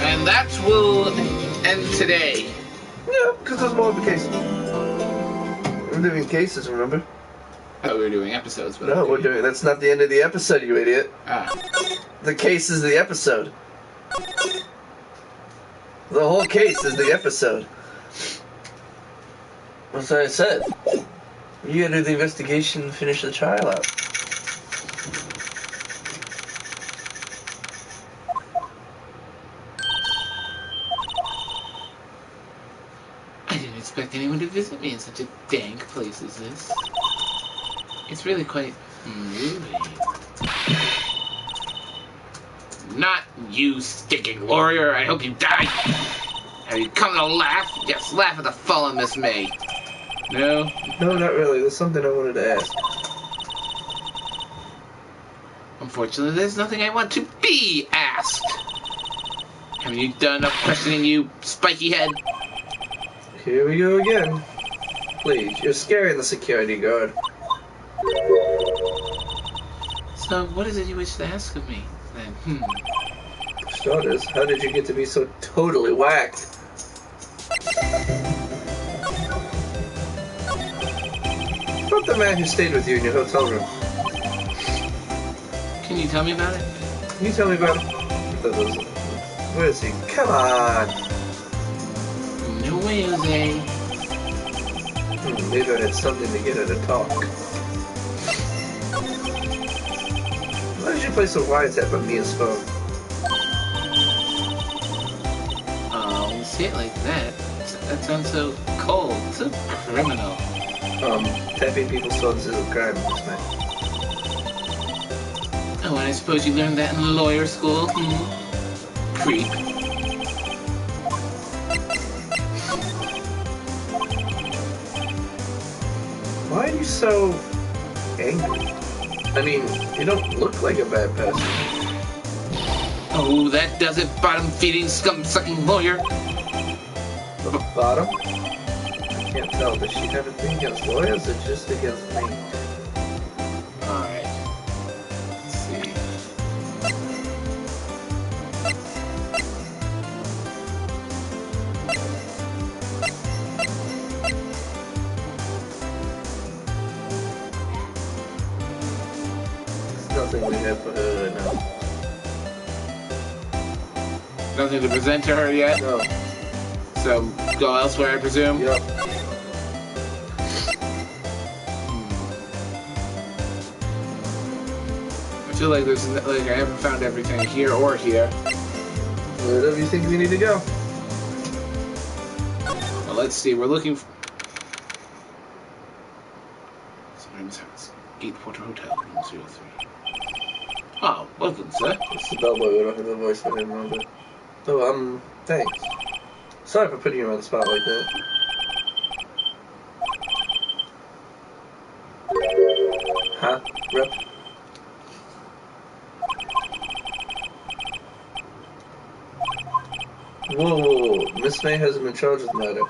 And that will end today. Yeah, because there's more of a case. We're doing cases, remember? I thought we were doing episodes, but No, okay. we're doing. That's not the end of the episode, you idiot. Ah. The case is the episode. The whole case is the episode. That's what I said. You gotta do the investigation and finish the trial out. I didn't expect anyone to visit me in such a dank place as this. It's really quite moving. Not you, stinking lawyer. I hope you die. Have you come to laugh? Yes, laugh at the fallen Miss May. No? No, not really. There's something I wanted to ask. Unfortunately, there's nothing I want to be asked. Have you done enough questioning, you spiky head? Here we go again. Please, you're scaring the security guard. So, what is it you wish to ask of me, then? For starters, how did you get to be so totally whacked? About the man who stayed with you in your hotel room. Can you tell me about it? Can you tell me about it? Where is he? Come on! No way, Jose. Maybe I had something to get her to talk. Why did you place a wiretap on Mia's phone? Oh, when you say it like that, that sounds so cold, so criminal. Tapping people's phones is a crime, Miss May. Oh, and I suppose you learned that in lawyer school? Creep. Why are you so angry? I mean, you don't look like a bad person. Oh, that does it, bottom-feeding, scum-sucking lawyer. The bottom? I can't tell. Does she have a thing against lawyers or just against me? Alright. Let's see. There's nothing we have for her right now. Nothing to present to her yet? No. So, go elsewhere, I presume? Yep. I feel like there's, like, I haven't found everything here or here. Wherever you think we need to go. Well, let's see, we're looking for... Simon's house. Gatewater Hotel, room 03. Oh, welcome, sir. It's the bellboy. We don't have a voice for him, remember? Oh, thanks. Sorry for putting you on the spot like that. Huh? Rep? Whoa. Miss May hasn't been charged with murder.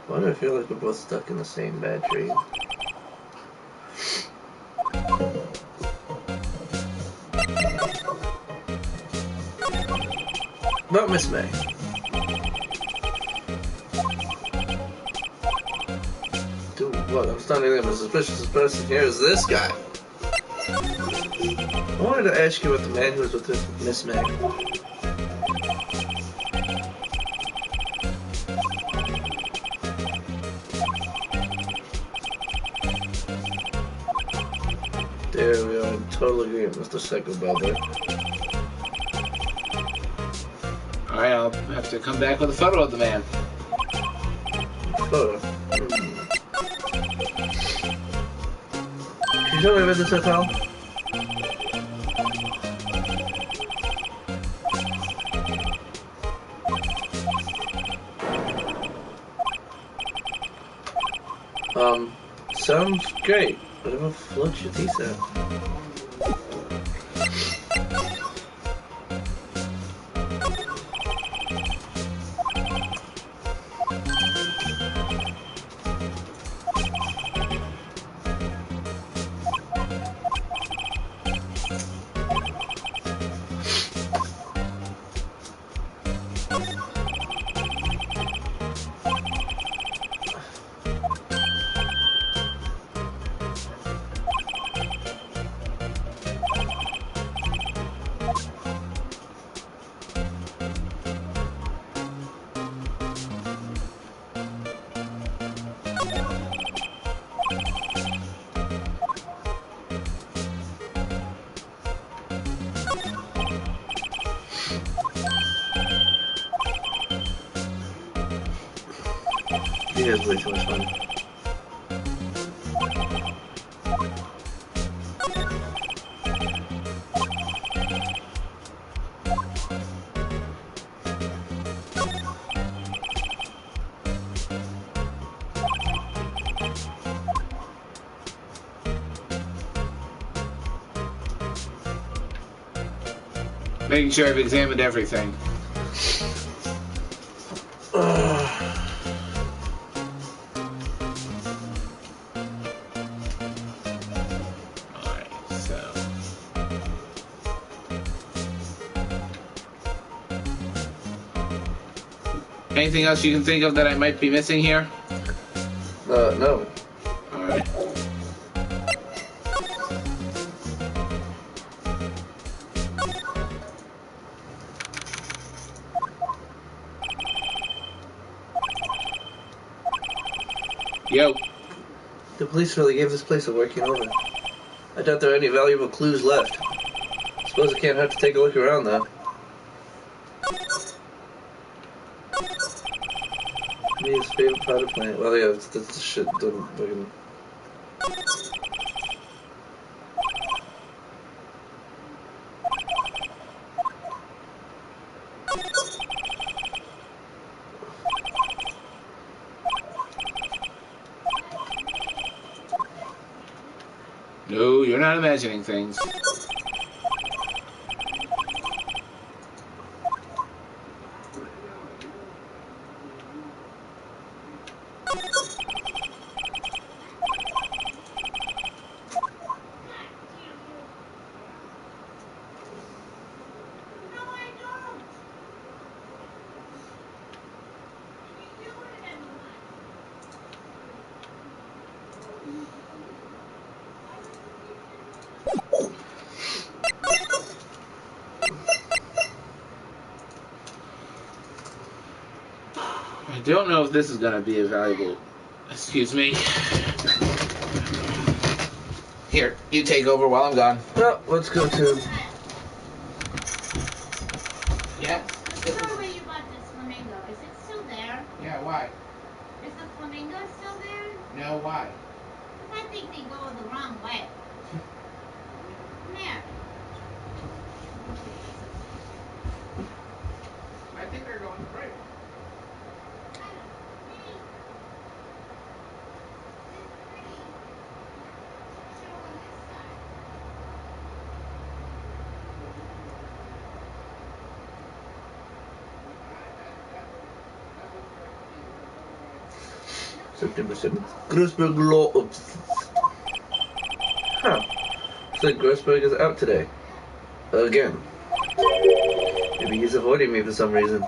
Why do I feel like we're both stuck in the same bad dream? Not Miss May. Dude, what? I'm starting to think the suspicious person here is this guy. I wanted to ask you what the man who was with Miss May. There we are, in total agreement, Mr. Psycho Bellboy. Alright, I'll have to come back with a photo of the man. Photo? Can you tell me about this hotel? Sounds great. Whatever floats your teeth out. has way too much money. Making sure I've examined everything. Alright, so. Anything else you can think of that I might be missing here? No. Alright. Yo. The police really gave this place a working over. I doubt there are any valuable clues left. Suppose it can't hurt to take a look around, though. Me, his favorite powder plant. Well, yeah, that's the shit. Fucking... No, you're not imagining things. I don't know if this is gonna be a valuable. Excuse me. Here, you take over while I'm gone. Well, let's go to... Yeah? I saw where you bought this flamingo. Is it still there? Yeah, why? Is the flamingo still there? No, why? I think they go the wrong way. Come here. I think they're going the right way. September 7th. Grossberg Law. Huh. Looks like Grossberg is out today. Again. Maybe he's avoiding me for some reason.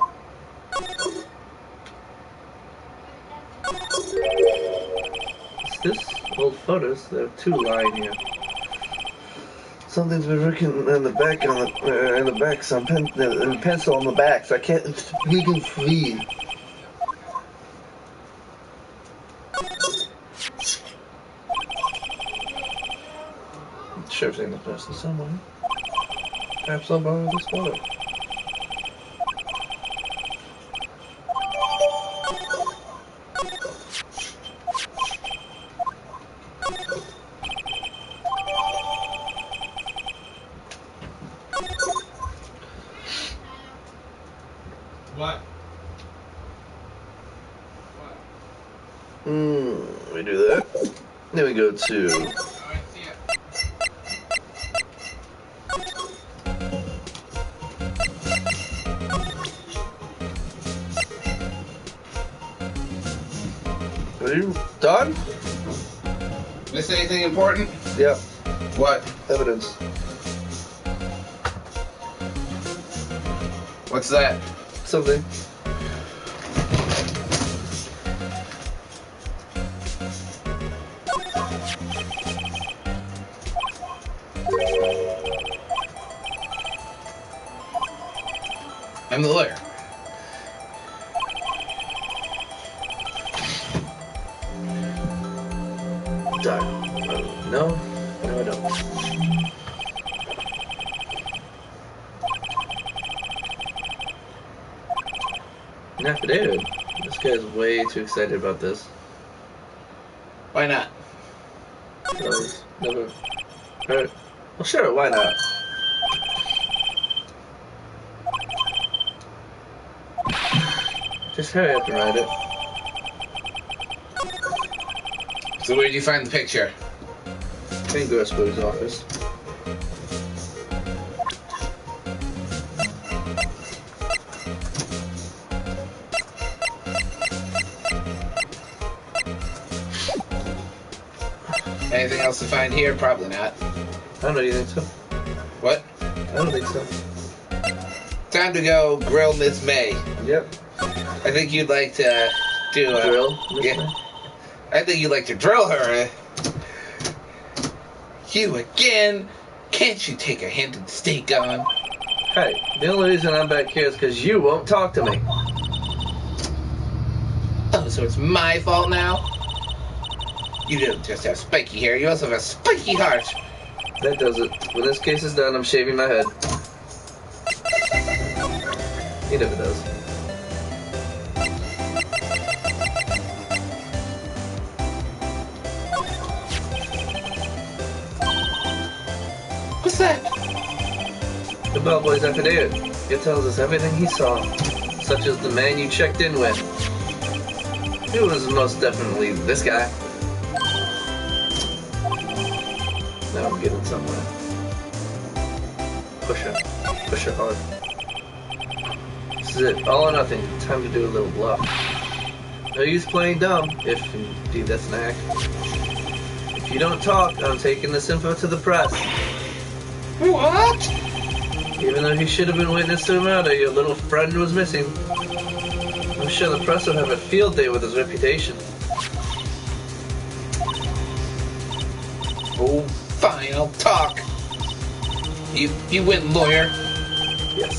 What's this? Old photos. There are two lying here. Something's been written in the back in the back. Some pencil on the back. So I can't. We can read. Sure, in the person somewhere. Perhaps I'll borrow this photo. What? We do that. Then we go to. Alright, see ya. Are you done? Miss anything important? Yeah. What? Evidence. What's that? Something. I'm the lawyer. Done. No, I don't. An affidavit. This guy's way too excited about this. Why not? Because never heard. Well, sure, why not? Just hurry up and write it. So where did you find the picture? In Grossberg's office. Anything else to find here? Probably not. I don't know, you think so? What? I don't think so. Time to go grill Miss May. Yep. I think you'd like to do a... Drill? Yeah. I think you'd like to drill her. You again? Can't you take a hint and stay gone? Hey, the only reason I'm back here is because you won't talk to me. Oh, so it's my fault now? You don't just have spiky hair, you also have a spiky heart. That does it. When this case is done, I'm shaving my head. He never does. What's that? The bellboy's affidavit. It tells us everything he saw, such as the man you checked in with. It was most definitely this guy. Now I'm getting somewhere. Push her. Push her hard. This is it. All or nothing. Time to do a little bluff. No use playing dumb, if indeed that's an act. If you don't talk, I'm taking this info to the press. What? Even though he should have been witness to a murder, your little friend was missing. I'm sure the press would have a field day with his reputation. Oh, fine, I'll talk. You win, lawyer. Yes.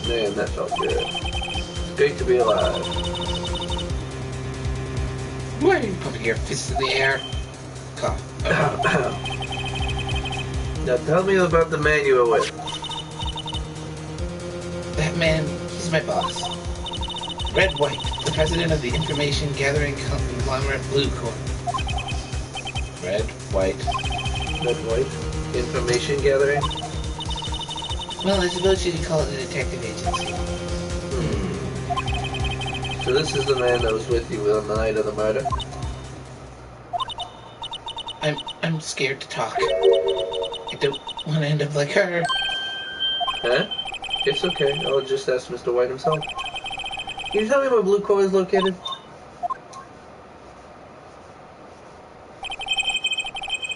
Man, that felt good. It's great to be alive. Why are you pumping your fists in the air? Cough. Now tell me about the man you were with. That man, he's my boss. Red White, the president of the information gathering conglomerate Blue Corp. Red White. Red White? Information gathering? Well, I suppose you could call it a detective agency. So this is the man that was with you on the night of the murder? I'm scared to talk. I don't want to end up like her. Huh? It's okay. I'll just ask Mr. White himself. Can you tell me where Blue Core is located?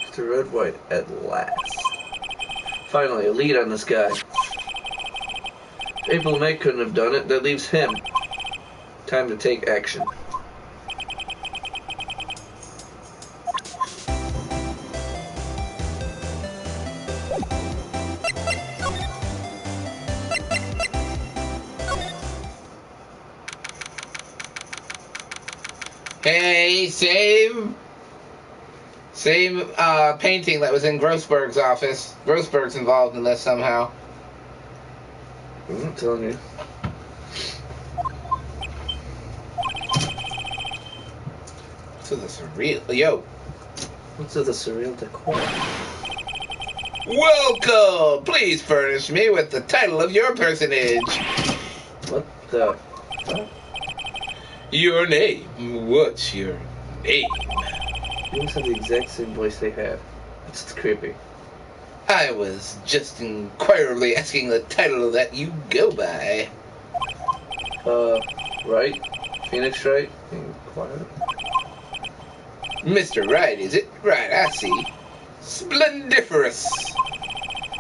Mr. Red White, at last. Finally, a lead on this guy. If April May couldn't have done it, that leaves him. Time to take action. Hey, same painting that was in Grossberg's office. Grossberg's involved in this somehow. I'm telling you. So the surreal, yo. What's with the surreal decor? Welcome! Please furnish me with the title of your personage. What the fuck? Your name. What's your name? You must have the exact same voice they had. It's just creepy. I was just inquirably asking the title that you go by. Wright? Phoenix Wright? Inquire? Mr. Wright, is it? Right, I see. Splendiferous.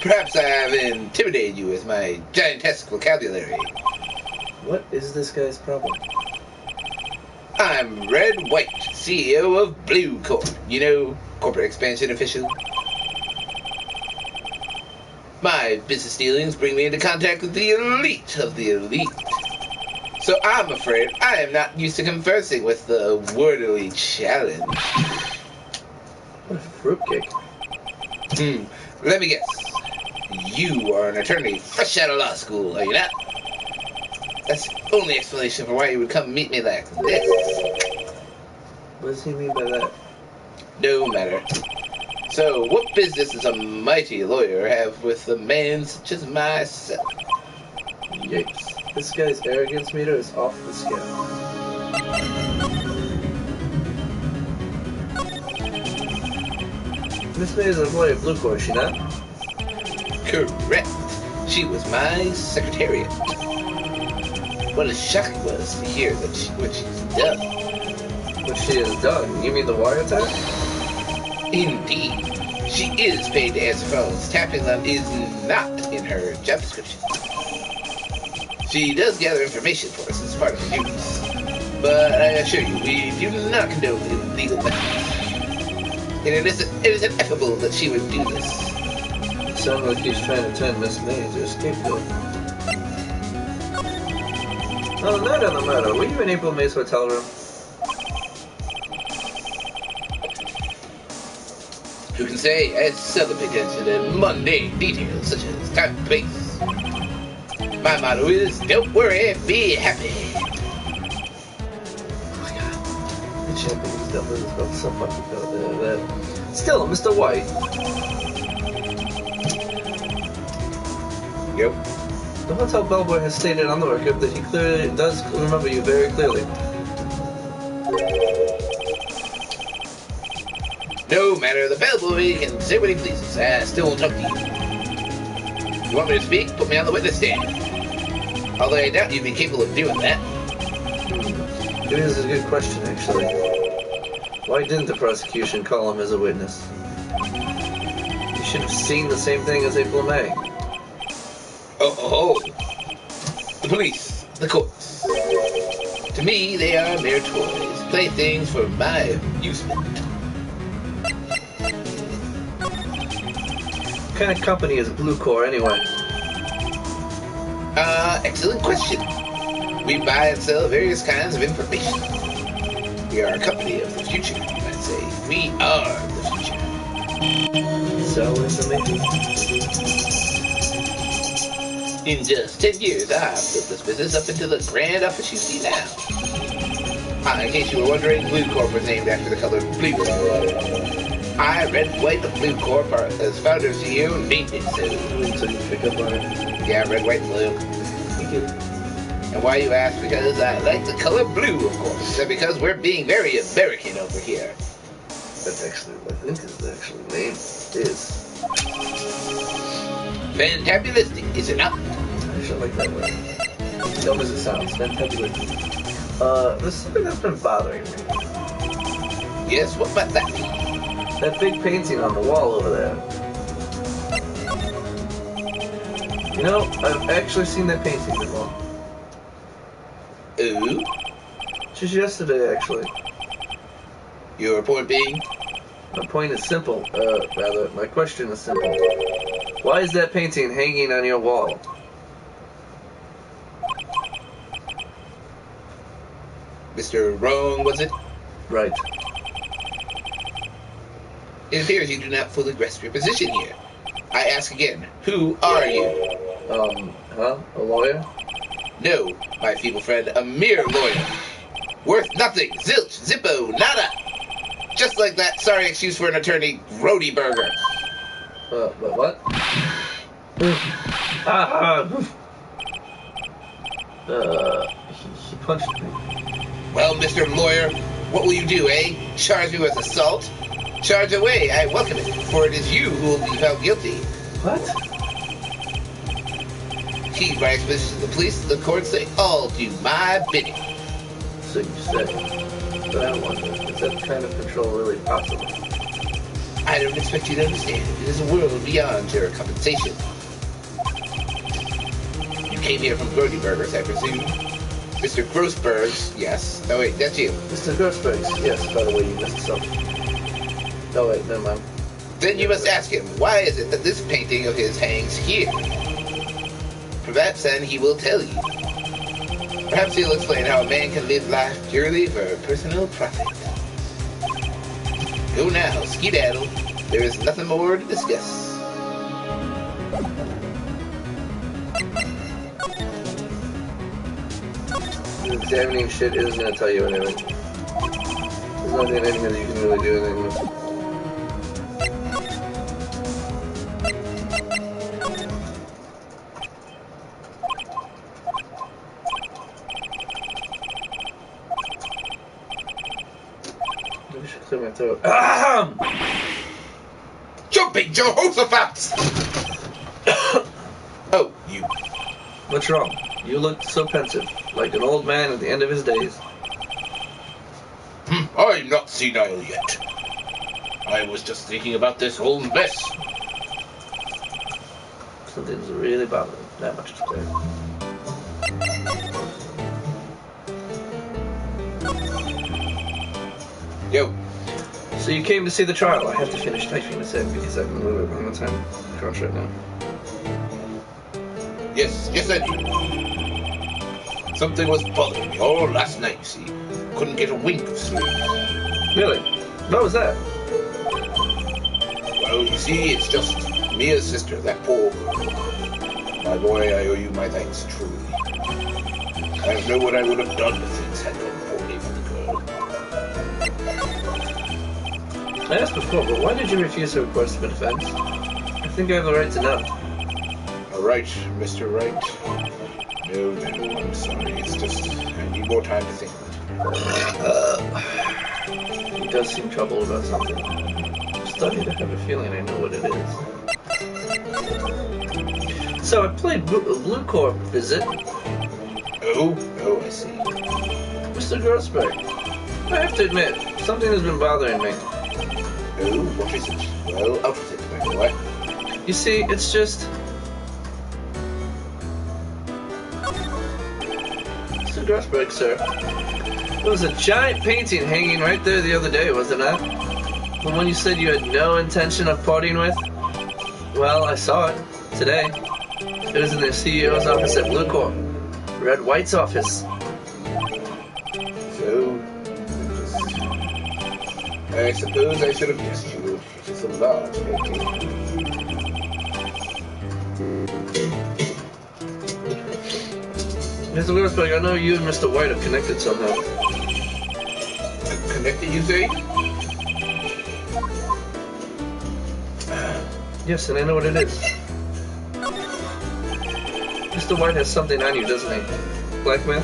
Perhaps I have intimidated you with my giantesque vocabulary. What is this guy's problem? I'm Red White, CEO of Blue Corp. You know, corporate expansion official. My business dealings bring me into contact with the elite of the elite. So I'm afraid I am not used to conversing with the wordily challenged. What a fruitcake. Let me guess. You are an attorney fresh out of law school, are you not? That's the only explanation for why you would come meet me like this. What does he mean by that? No matter. So, what business does a mighty lawyer have with a man such as myself? Yikes. This guy's arrogance meter is off the scale. Miss May is an employee of Blue Corps, is she not? Correct. She was my secretariat. What a shock it was to hear that what she's done. What she has done? You mean the wiretap? Indeed. She is paid to answer phones. Tapping them is not in her job description. She does gather information for us as part of her duties. But I assure you, we do not condone illegal methods. And it is ineffable that she would do this. Sounds like he's trying to turn Miss May into a scapegoat. Oh, not on the matter. Were you in April May's hotel room? Who can say I seldom pay attention to mundane details such as time and place. My motto is, don't worry, be happy. Oh my god. The Japanese devil is about so fucking good. Still, Mr. White. Yep. The hotel bellboy has stated on the record that he clearly does remember you very clearly. No matter, the bellboy can say what he pleases. I still won't talk to you. You want me to speak? Put me on the witness stand. Although I doubt you'd be capable of doing that. It is a good question, actually. Why didn't the prosecution call him as a witness? You should have seen the same thing as April May. Oh. The police, the courts. To me, they are mere toys, playthings for my amusement. What kind of company is Blue Corps, anyway? Excellent question. We buy and sell various kinds of information. We are a company of the future, you might say. We are the future. Sell information? In just 10 years, I've built this business up into the grand office you see now. In case you were wondering, Blue Corp was named after the color blue. I, Red, White, of Blue Corp, as founder and CEO, named it so. So you pick up on it? Yeah, red, white, and blue. Thank you. And why you ask? Because I like the color blue, of course. And because we're being very American over here. That's actually what I think his actual name is. Fantabulistic, is it not? I actually like that word. Dumb as it sounds. Fantabulistic. There's something that's been bothering me. Yes, what might that be? That big painting on the wall over there. You know, I've actually seen that painting before. Ooh? Just yesterday, actually. Your point being? My point is simple. Rather, my question is simple. Why is that painting hanging on your wall? Mr. Wrong, was it? Right. It appears you do not fully grasp your position here. I ask again, who are you? A lawyer? No, my feeble friend, a mere lawyer. Worth nothing, zilch, zippo, nada. Just like that sorry excuse for an attorney, Rody Burger. What? He punched me. Well, Mr. Lawyer, what will you do, eh? Charge me with assault? Charge away, I welcome it, for it is you who will be found guilty. What? Heed my exposition to the police, the courts, they all do my bidding. So you said. But I wonder, is that kind of control really possible? I don't expect you to understand. It is a world beyond your compensation. You came here from Grody Burgers, I presume. Mr. Grossbergs, yes. Oh wait, that's you. Mr. Grossbergs, yes, by the way, you missed something. Oh wait, never mind. Then you must ask him, why is it that this painting of his hangs here? Perhaps then he will tell you. Perhaps he'll explain how a man can live life purely for personal profit. Go now, skedaddle. There is nothing more to discuss. Examining shit isn't gonna tell you anything. There's nothing in here that you can really do anything with. Maybe I should clear my throat. Ahem! Jumping Jehoshaphat! Oh, you. What's wrong? You look so pensive, like an old man at the end of his days. I'm not senile yet. I was just thinking about this whole mess. Something's really bothering me. That much is clear. Yo. So you came to see the trial. I have to finish typing this in because I'm a little bit on the time crunch right now. Yes, I do. Something was bothering me all last night, you see. Couldn't get a wink of sleep. Really? What was that? Well, you see, it's just Mia's sister, that poor girl. My boy, I owe you my thanks, truly. I don't know what I would have done if things had gone poorly for the girl. I asked before, but why did you refuse to request for defense? I think I have the right to know. All right, Mr. Wright. No, I'm sorry. It's just I need more time to think about it. He does seem troubled about something. I'm starting to have a feeling I know what it is. So I played Blue Corp visit. Oh, I see. Mr. Grossberg, I have to admit, something has been bothering me. Oh, what is it? Well, out with it, my boy. You see, it's just... Mr. Grossberg, sir. There was a giant painting hanging right there the other day, was it not? The one you said you had no intention of parting with? Well, I saw it. Today. It was in the CEO's office at Blue Corp. Red White's office. So, I suppose I should have guessed you. It is a large painting. Mr. Grossberg, I know you and Mr. White have connected somehow. Connected, you say? Yes, and I know what it is. Mr. White has something on you, doesn't he? Blackmail?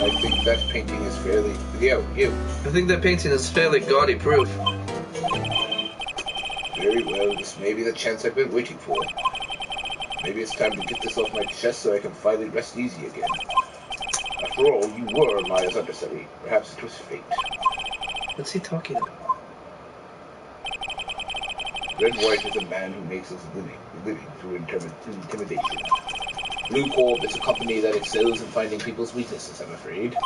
I think that painting is fairly... You. I think that painting is fairly gaudy proof. Very well, this may be the chance I've been waiting for. Maybe it's time to get this off my chest so I can finally rest easy again. After all, you were Maya's understudy. Perhaps it was fate. What's he talking about? Red White is a man who makes his living through intimidation. Blue Corp is a company that excels in finding people's weaknesses, I'm afraid.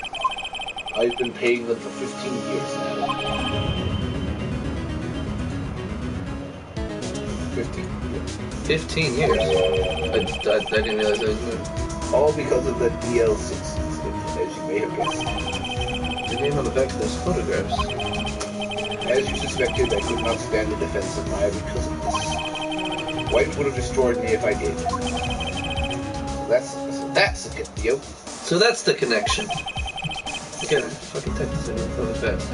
I've been paying them for 15 years now. 15 years. 15 years? I didn't realize that was new. All because of the DL6 incident, as you may have guessed. The name on the back of those photographs. As you suspected, I could not stand the defense of Maya because of this. White would have destroyed me if I did. So that's a good deal. So that's the connection. Again, fucking type this in really fast.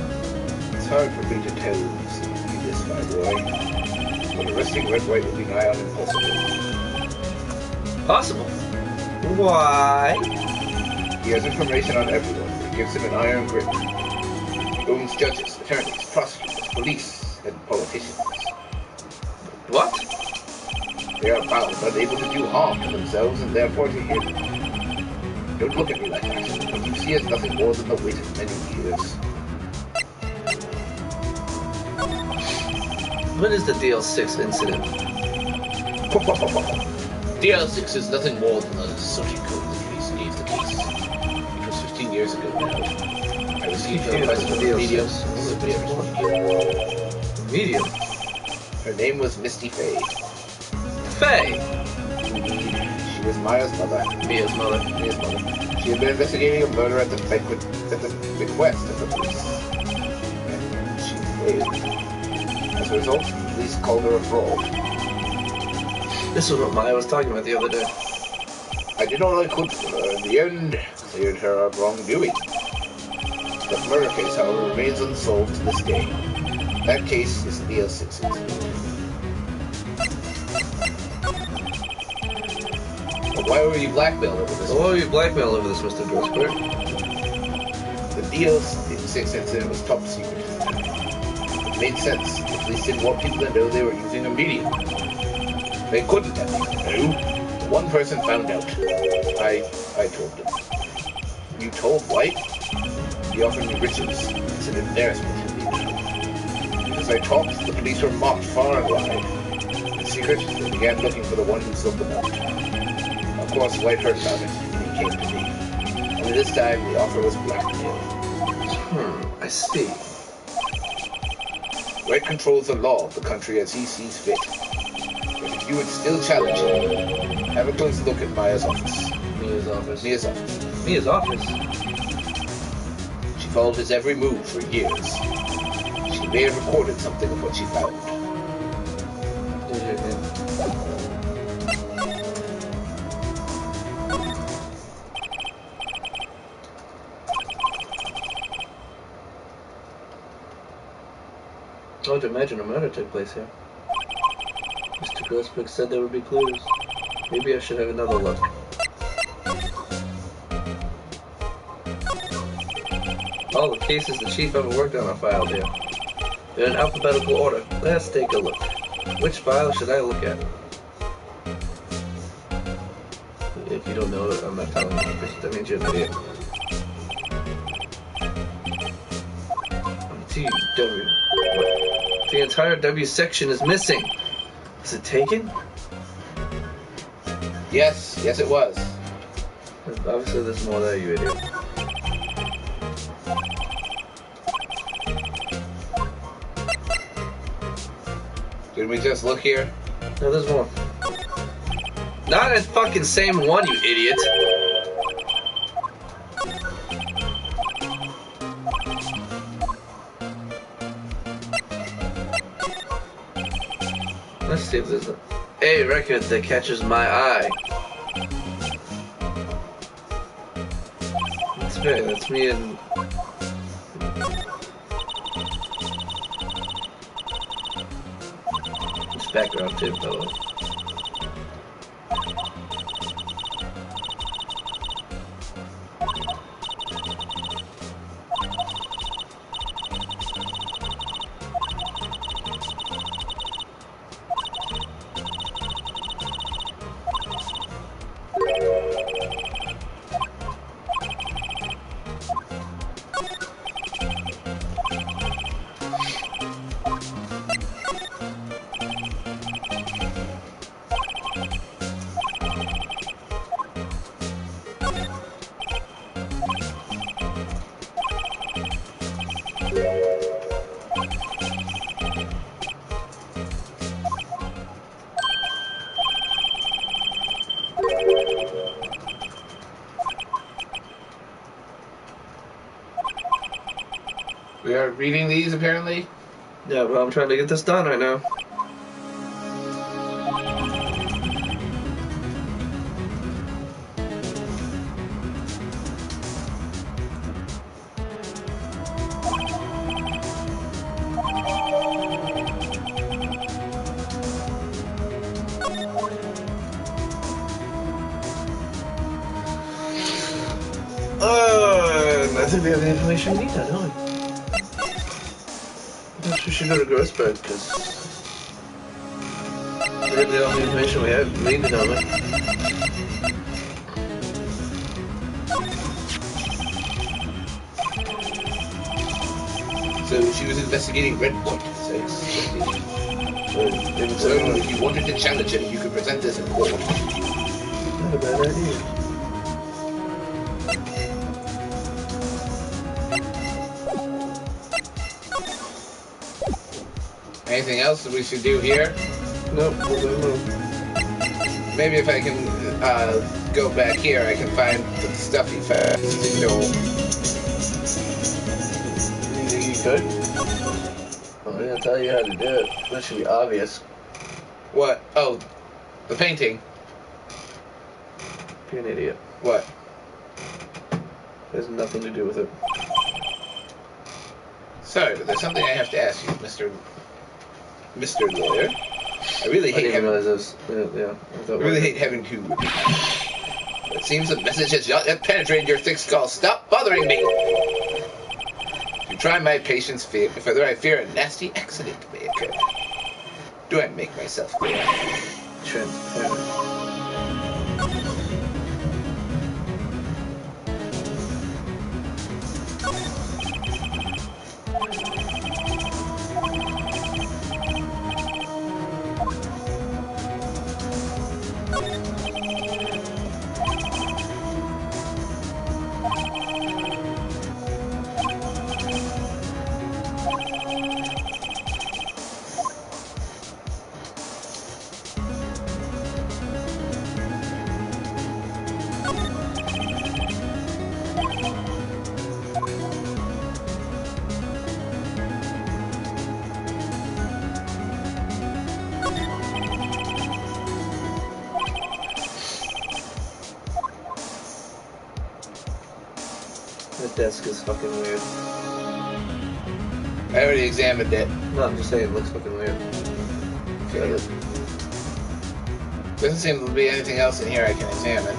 It's hard for me to tell you this, my boy. But arresting Red White will be nigh on impossible. Possible? Why? He has information on everyone. It gives him an iron grip. He owns judges, attorneys, prosecutors, police, and politicians. What? They are bound, unable to do harm to themselves, and therefore to him. Don't look at me like that. What you see is nothing more than the weight of many years. What is the DL6 incident? DL6 is nothing more than the social code the police gave the case. It was 15 years ago now. I received the advice from the Medium? Her name was Misty Faye. Faye? She was Maya's mother. Mia's mother. She had been investigating a murder at the bequest of the police. And she failed. As a result, the police called her a fraud. This is what Maya was talking about the other day. I did all I could for her. In the end, cleared her of wrongdoing. The murder case, however, remains unsolved to this day. That case is Leo 6's. Why were you blackmailed over this? Why were you blackmailed over this, Mr. Grossberg? The Leo 6 incident was top secret. It made sense. The police didn't want people to know they were using a medium. They couldn't have. No. One person found out. I told them. You told Wright? He offered me riches. It's an embarrassment to me. As I talked, the police were mocked far and wide. In secret, they began looking for the one who sold them out. Of course, Wright heard about it, and he came to me. Only this time, the offer was blackmail. I see. Wright controls the law of the country as he sees fit. But if you would still challenge him, have a close look at Maya's office. Mia's office. Mia's office. Mia's office? She followed his every move for years. She may have recorded something of what she found. I would imagine a murder took place here. Mr. Grossberg said there would be clues. Maybe I should have another look. All the cases the chief ever worked on are filed here. They're in alphabetical order. Let's take a look. Which file should I look at? If you don't know it, I'm not telling you, because that means you're an idiot. TW. The entire W section is missing. Is it taken? Yes, it was. Obviously there's more there, you idiot. Did we just look here? No, there's more. Not that fucking same one, you idiot. Let's see if there's a record that catches my eye. That's fair, that's me and... It's background too, by the way. We are reading these, apparently? Yeah, but I'm trying to get this done right now. I think we have the information we need now, don't we? Perhaps we should go to Grossberg, because we have the only information we need, don't we? So she was investigating Red Point, says. So if you wanted to challenge him, you could present this in court. Not a bad idea. Anything else that we should do here? Nope, we'll move. Maybe if I can go back here, I can find the stuff he found. You think you could? I'm gonna tell you how to do it. That should be obvious. What? Oh, the painting. You're an idiot. What? It has nothing to do with it. Sorry, but there's something I have to ask you, Mr. Lawyer. I really hate having. realize this. Yeah. I really hate having to repeat. It seems the message has not yet penetrated your thick skull. Stop bothering me! To try my patience further, I fear a nasty accident may occur. Do I make myself clear? Transparent. The desk is fucking weird. I already examined it. No, I'm just saying it looks fucking weird. Okay. Doesn't seem to be anything else in here I can examine.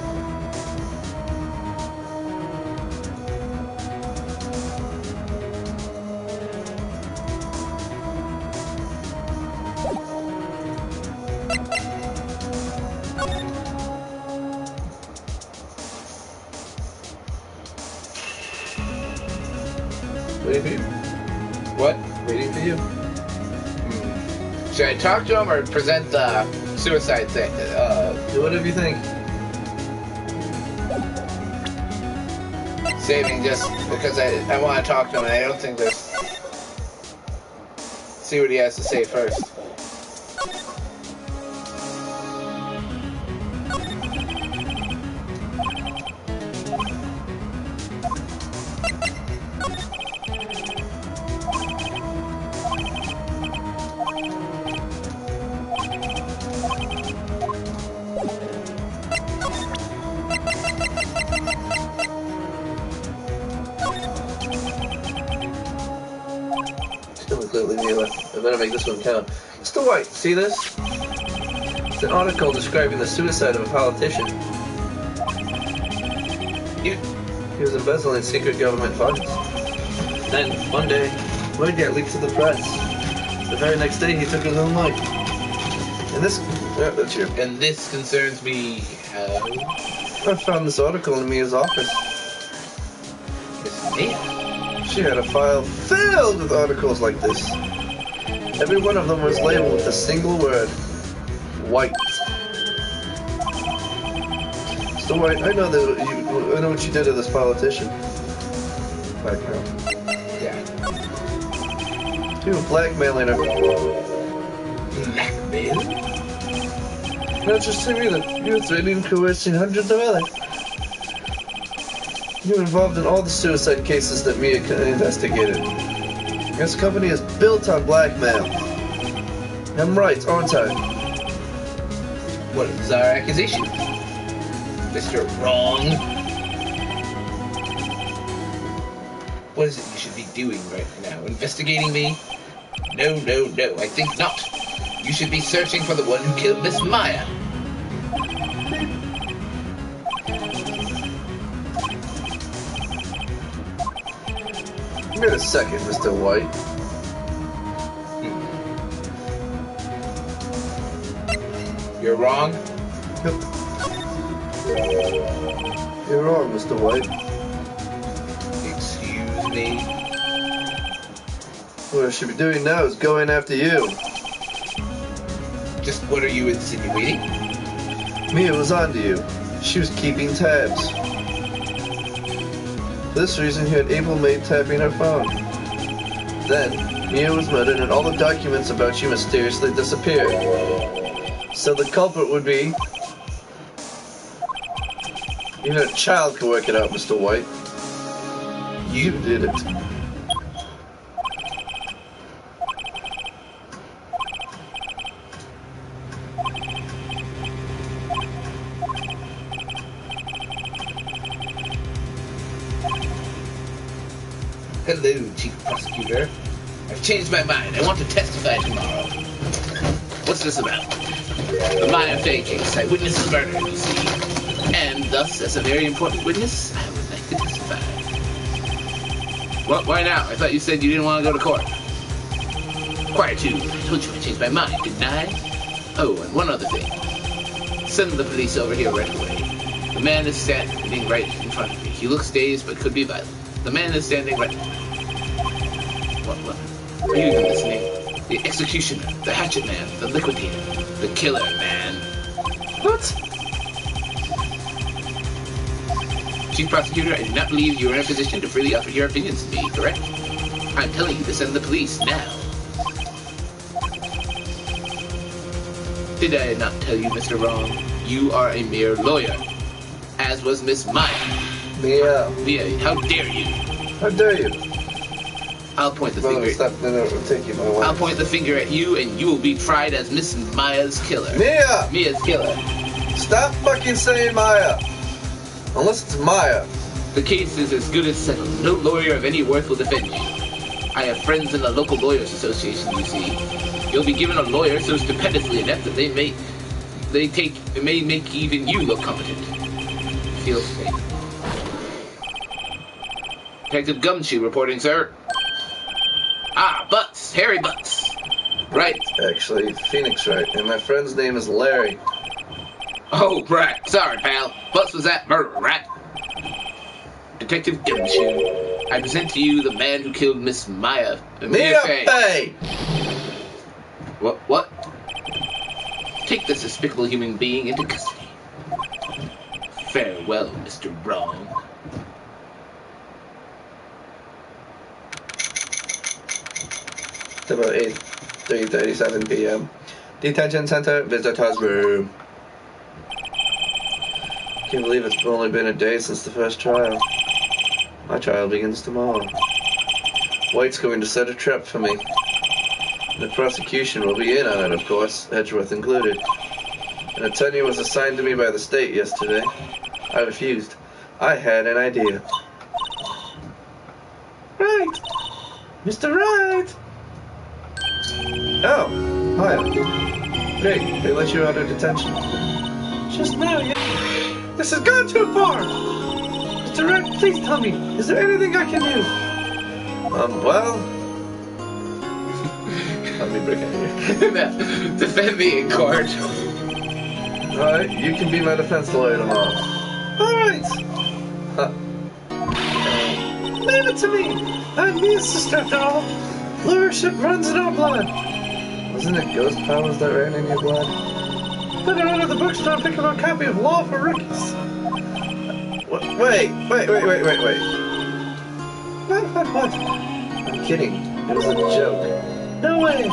Waiting for you. What? Waiting for you. Should I talk to him or present the suicide thing? Do whatever you think. Saving just because I want to talk to him and I don't think there's... See what he has to say first. Still completely new. I better make this one count. Mr. White, see this? It's an article describing the suicide of a politician. He was embezzling secret government funds. Then, one day, word got leaked to the press. The very next day, he took his own life. And this... Yeah, that's you. And this concerns me how... I found this article in Mia's office. It's me. She had a file filled with articles like this. Every one of them was labeled with a single word. White. So White, I know I know what you did to this politician. Blackmail. Yeah. You were blackmailing her. Blackmail? Not just him either. You were threatening and coercing hundreds of others. You were involved in all the suicide cases that Mia investigated. This company is built on blackmail. I'm right, aren't I? What is our accusation? Mr. Wrong. What is it you should be doing right now? Investigating me? No, I think not. You should be searching for the one who killed Miss Maya. Give me a second, Mr. White. You're wrong? You're wrong, Mr. White. Excuse me? What I should be doing now is going after you. Just what are you insinuating? Mia was onto you. She was keeping tabs. For this reason, he had Abel Maid tapping her phone. Then, Mia was murdered and all the documents about you mysteriously disappeared. So the culprit would be... Even a child can work it out, Mr. White. You did it. Hello, Chief Prosecutor. I've changed my mind. I want to testify tomorrow. What's this about? The Maya Fey case. I witnessed the murder, you see. And thus, as a very important witness, I would like to testify. What? Why now? I thought you said you didn't want to go to court. Quiet you. I told you I changed my mind, didn't I? Oh, and one other thing. Send the police over here right away. The man is standing right in front of me. He looks dazed, but could be violent. The man is standing right... What? Are you even listening? The executioner, the hatchet man, the liquidator, the killer man. What? Chief Prosecutor, I do not believe you are in a position to freely offer your opinions to me, correct? I'm telling you to send the police now. Did I not tell you, Mr. Wrong? You are a mere lawyer. As was Miss Maya. Mia, how dare you? How dare you? I'll point the finger. Stop. No, take you, my wife. I'll point the finger at you, and you will be tried as Miss Maya's killer. Mia! Mia's killer. Stop fucking saying Maya. Unless it's Maya. The case is as good as settled. No lawyer of any worth will defend you. I have friends in the local lawyers association, you see. You'll be given a lawyer so stupendously inept that it may make even you look competent. Feel safe. Detective Gumshoe reporting, sir. Ah, Butts. Harry Butts. Right. Actually, Phoenix Wright. And my friend's name is Larry. Oh, right. Sorry, pal. Butts was that murder, right? Detective Gumshoe, I present to you the man who killed Miss Maya. Mia Fey! What? Take this despicable human being into custody. Farewell, Mr. Wrong. It's about 3:37 p.m. Detention Center, Visitor's Room. Can't believe it's only been a day since the first trial. My trial begins tomorrow. White's going to set a trap for me. The prosecution will be in on it, of course, Edgeworth included. An attorney was assigned to me by the state yesterday. I refused. I had an idea. Right! Mr. Wright! Oh, hi. Great, they let you out of detention. Just now, yeah. This has gone too far! Mr. Wright, please tell me, is there anything I can do? Well... Let me break it here. Defend me in court. Alright, you can be my defense lawyer tomorrow. Alright! Leave it to me! I'm Mia's sister after all. Lawyership runs in our blood. Wasn't it ghost powers that ran in your blood? Better run to the bookstore and pick up a copy of Law for Rookies. Wait. What? I'm kidding. It was a joke. No way!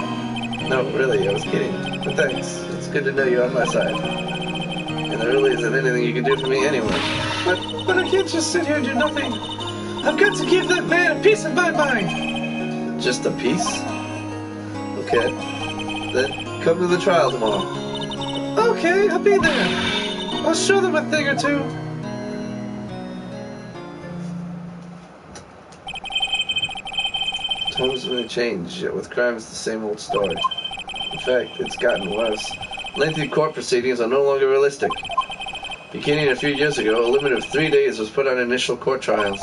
No, really, I was kidding. But thanks. It's good to know you're on my side. And there really isn't anything you can do for me anyway. But I can't just sit here and do nothing. I've got to give that man a piece of my mind. Just a piece? Okay. Then come to the trial tomorrow. Okay, I'll be there. I'll show them a thing or two. Times may change, yet with crime it's the same old story. In fact, it's gotten worse. Lengthy court proceedings are no longer realistic. Beginning a few years ago, a limit of 3 days was put on initial court trials.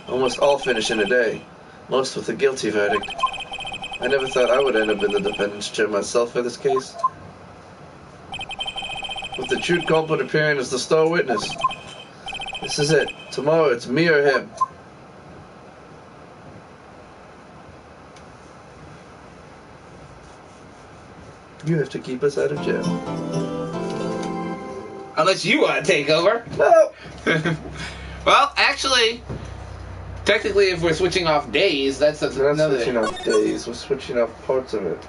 Almost all finish in a day, most with a guilty verdict. I never thought I would end up in the defendant's chair myself for this case. With the true culprit appearing as the star witness. This is it. Tomorrow it's me or him. You have to keep us out of jail. Unless you want to take over. No! Well, actually, technically, if we're switching off days, that's We're not another... switching off days, we're switching off parts of it.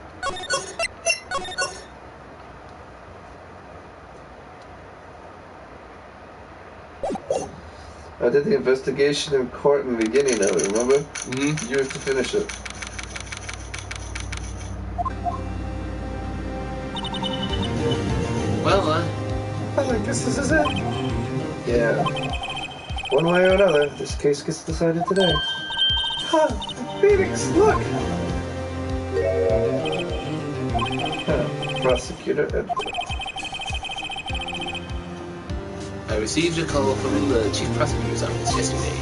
I did the investigation in court in the beginning of it, remember? Mm-hmm. You have to finish it. Well, I guess this is it. Yeah. One way or another, this case gets decided today. Phoenix, look! Prosecutor Edward. I received a call from the chief prosecutor's office yesterday.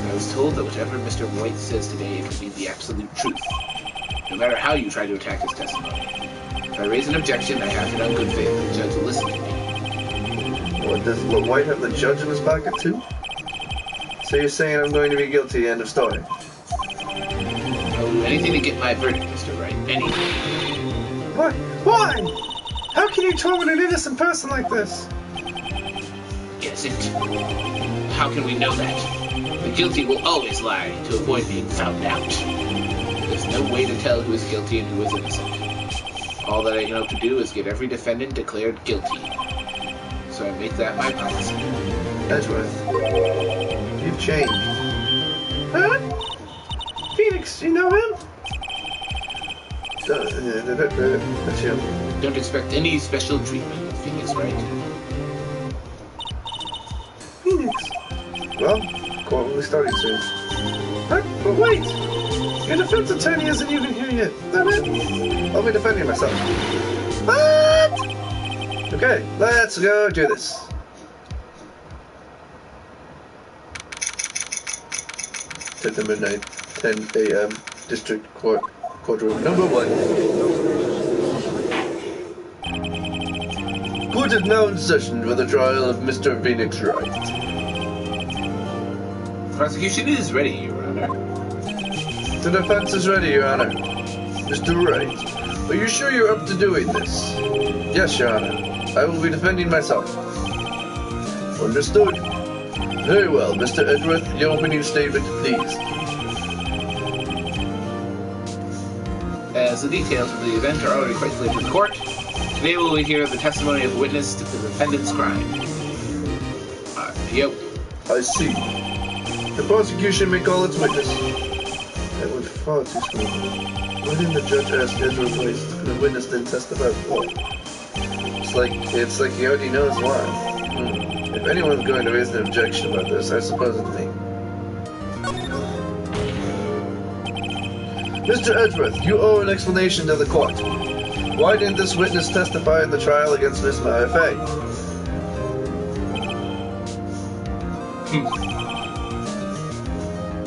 I was told that whatever Mr. Wright says today, it will be the absolute truth, no matter how you try to attack his testimony. If I raise an objection, I have it on good faith that the judge will listen to me. What, does White have the judge in his pocket too? So you're saying I'm going to be guilty, end of story? I'll do anything to get my verdict, Mr. Wright. Anything. What? Why? How can you torment an innocent person like this? Innocent? How can we know that? The guilty will always lie to avoid being found out. There's no way to tell who is guilty and who is innocent. All that I can hope to do is get every defendant declared guilty. So I make that my policy. Edgeworth, you've changed. Huh? Phoenix, you know him? That's him. Don't expect any special treatment, Phoenix, Wright? Phoenix? Well, court will be starting soon. Huh? But wait! Your defense attorney isn't even here yet. Damn it! I'll be defending myself. What? Okay, let's go do this. To the midnight, 10 a.m. District Court, courtroom number 1. Court is now in session for the trial of Mr. Phoenix Wright. Prosecution is ready, Your Honor. The defense is ready, Your Honor. Mr. Wright, are you sure you're up to doing this? Yes, Your Honor. I will be defending myself. Understood. Very well, Mr. Edgeworth, your opening statement, please. As the details of the event are already quite clear to the court, today we will hear the testimony of a witness to the defendant's crime. Yo. I see. The prosecution may call its witness. That was far too smooth. Why didn't the judge ask Edgeworth why the witness didn't testify before? It's like he already knows why. If anyone's going to raise an objection about this, I suppose it's me. Mr. Edgeworth, you owe an explanation to the court. Why didn't this witness testify in the trial against Miss Maifei?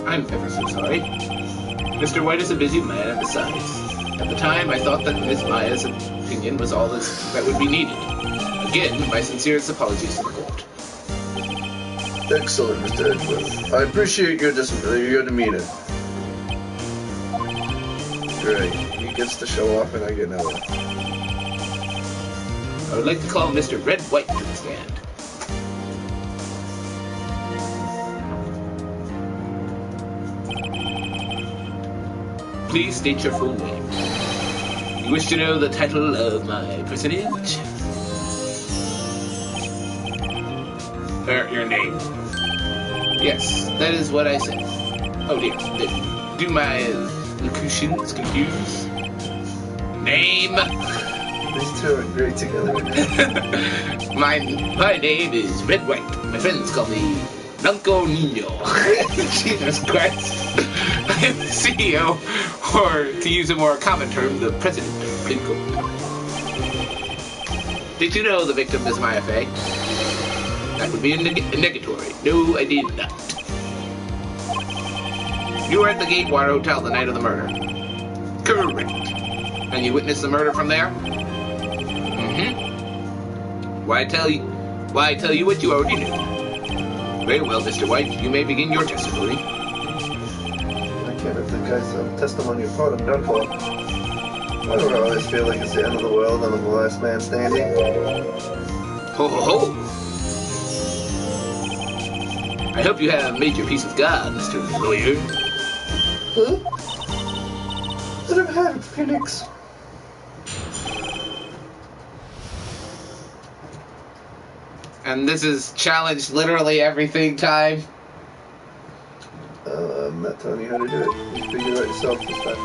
I'm ever so sorry. Mr. White is a busy man, and besides, at the time I thought that Miss Maya's opinion was all that would be needed. Again, my sincerest apologies to the court. Excellent, Mr. Edgeworth. I appreciate your demeanor. Great. He gets to show off and I get nowhere. I would like to call Mr. Red White to the stand. Please state your full name. You wish to know the title of my personage? Your name. Yes, that is what I said. Oh dear. Do my locutions confuse? Name? These two are great together. My name is Red White. My friends call me Blanco Nino. Jesus Christ. I am the CEO, or to use a more common term, the president of Blanco. Did you know the victim is Maifei? That would be a negatory. No, I did not. You were at the Gateway Hotel the night of the murder. Correct. And you witnessed the murder from there? Mm-hmm. Why tell you what you already knew? Very well, Mr. White. You may begin your testimony. I can't if the guy's testimony is part I'm done for. I don't always feel like it's the end of the world and I'm the last man standing. Ho ho ho! I hope you have made your peace with God, Mr. Lawyer. Huh? Let him have it, Phoenix. And this is challenge literally everything time. I'm not telling you how to do it. You figure it out yourself this time.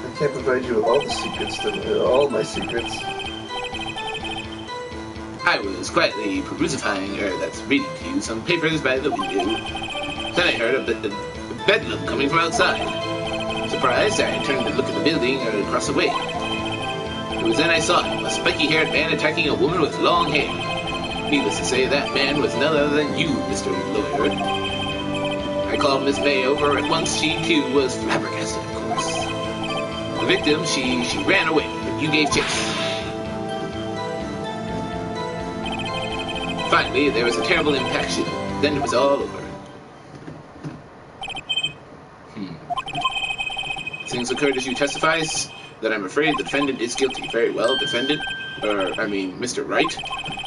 I can't provide you with all the secrets, all my secrets. I was quietly reading to you some papers by the window. Then I heard a bedlam coming from outside. Surprised, I turned to look at the building across the way. It was then I saw him, a spiky-haired man attacking a woman with long hair. Needless to say, that man was none other than you, Mr. Lawyer. I called Miss May over at once. She, too, was flabbergasted, of course. The victim, she ran away, but you gave chase. Finally, there was a terrible impact. Then it was all over. Things occurred as you testified, that I'm afraid the defendant is guilty. Very well, defendant. Mr. Wright.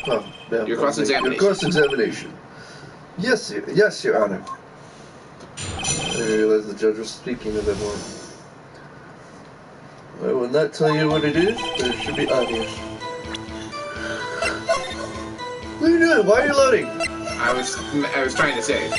Oh, yeah, Your cross-examination. Your cross-examination. Yes, Your Honor. I realized the judge was speaking a bit more. I will not tell you what it is, but it should be obvious. What are you doing? Why are you loading? I was trying to save.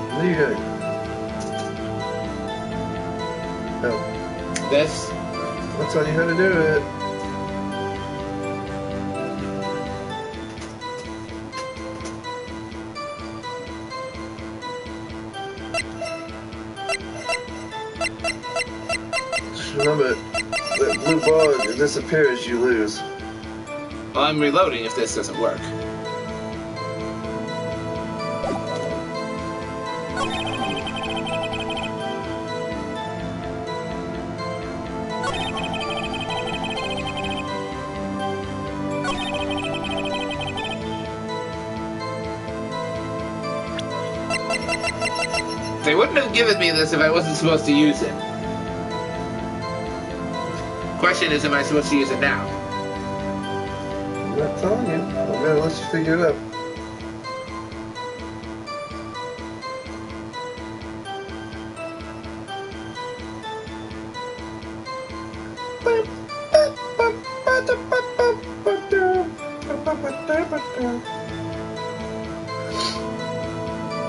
What are you doing? Oh. This? I'll tell you how to do it. Just remember, that blue bar disappears, you lose. Well, I'm reloading if this doesn't work. They wouldn't have given me this if I wasn't supposed to use it. Question is, am I supposed to use it now? I'm not telling you. I'm gonna let you figure it out.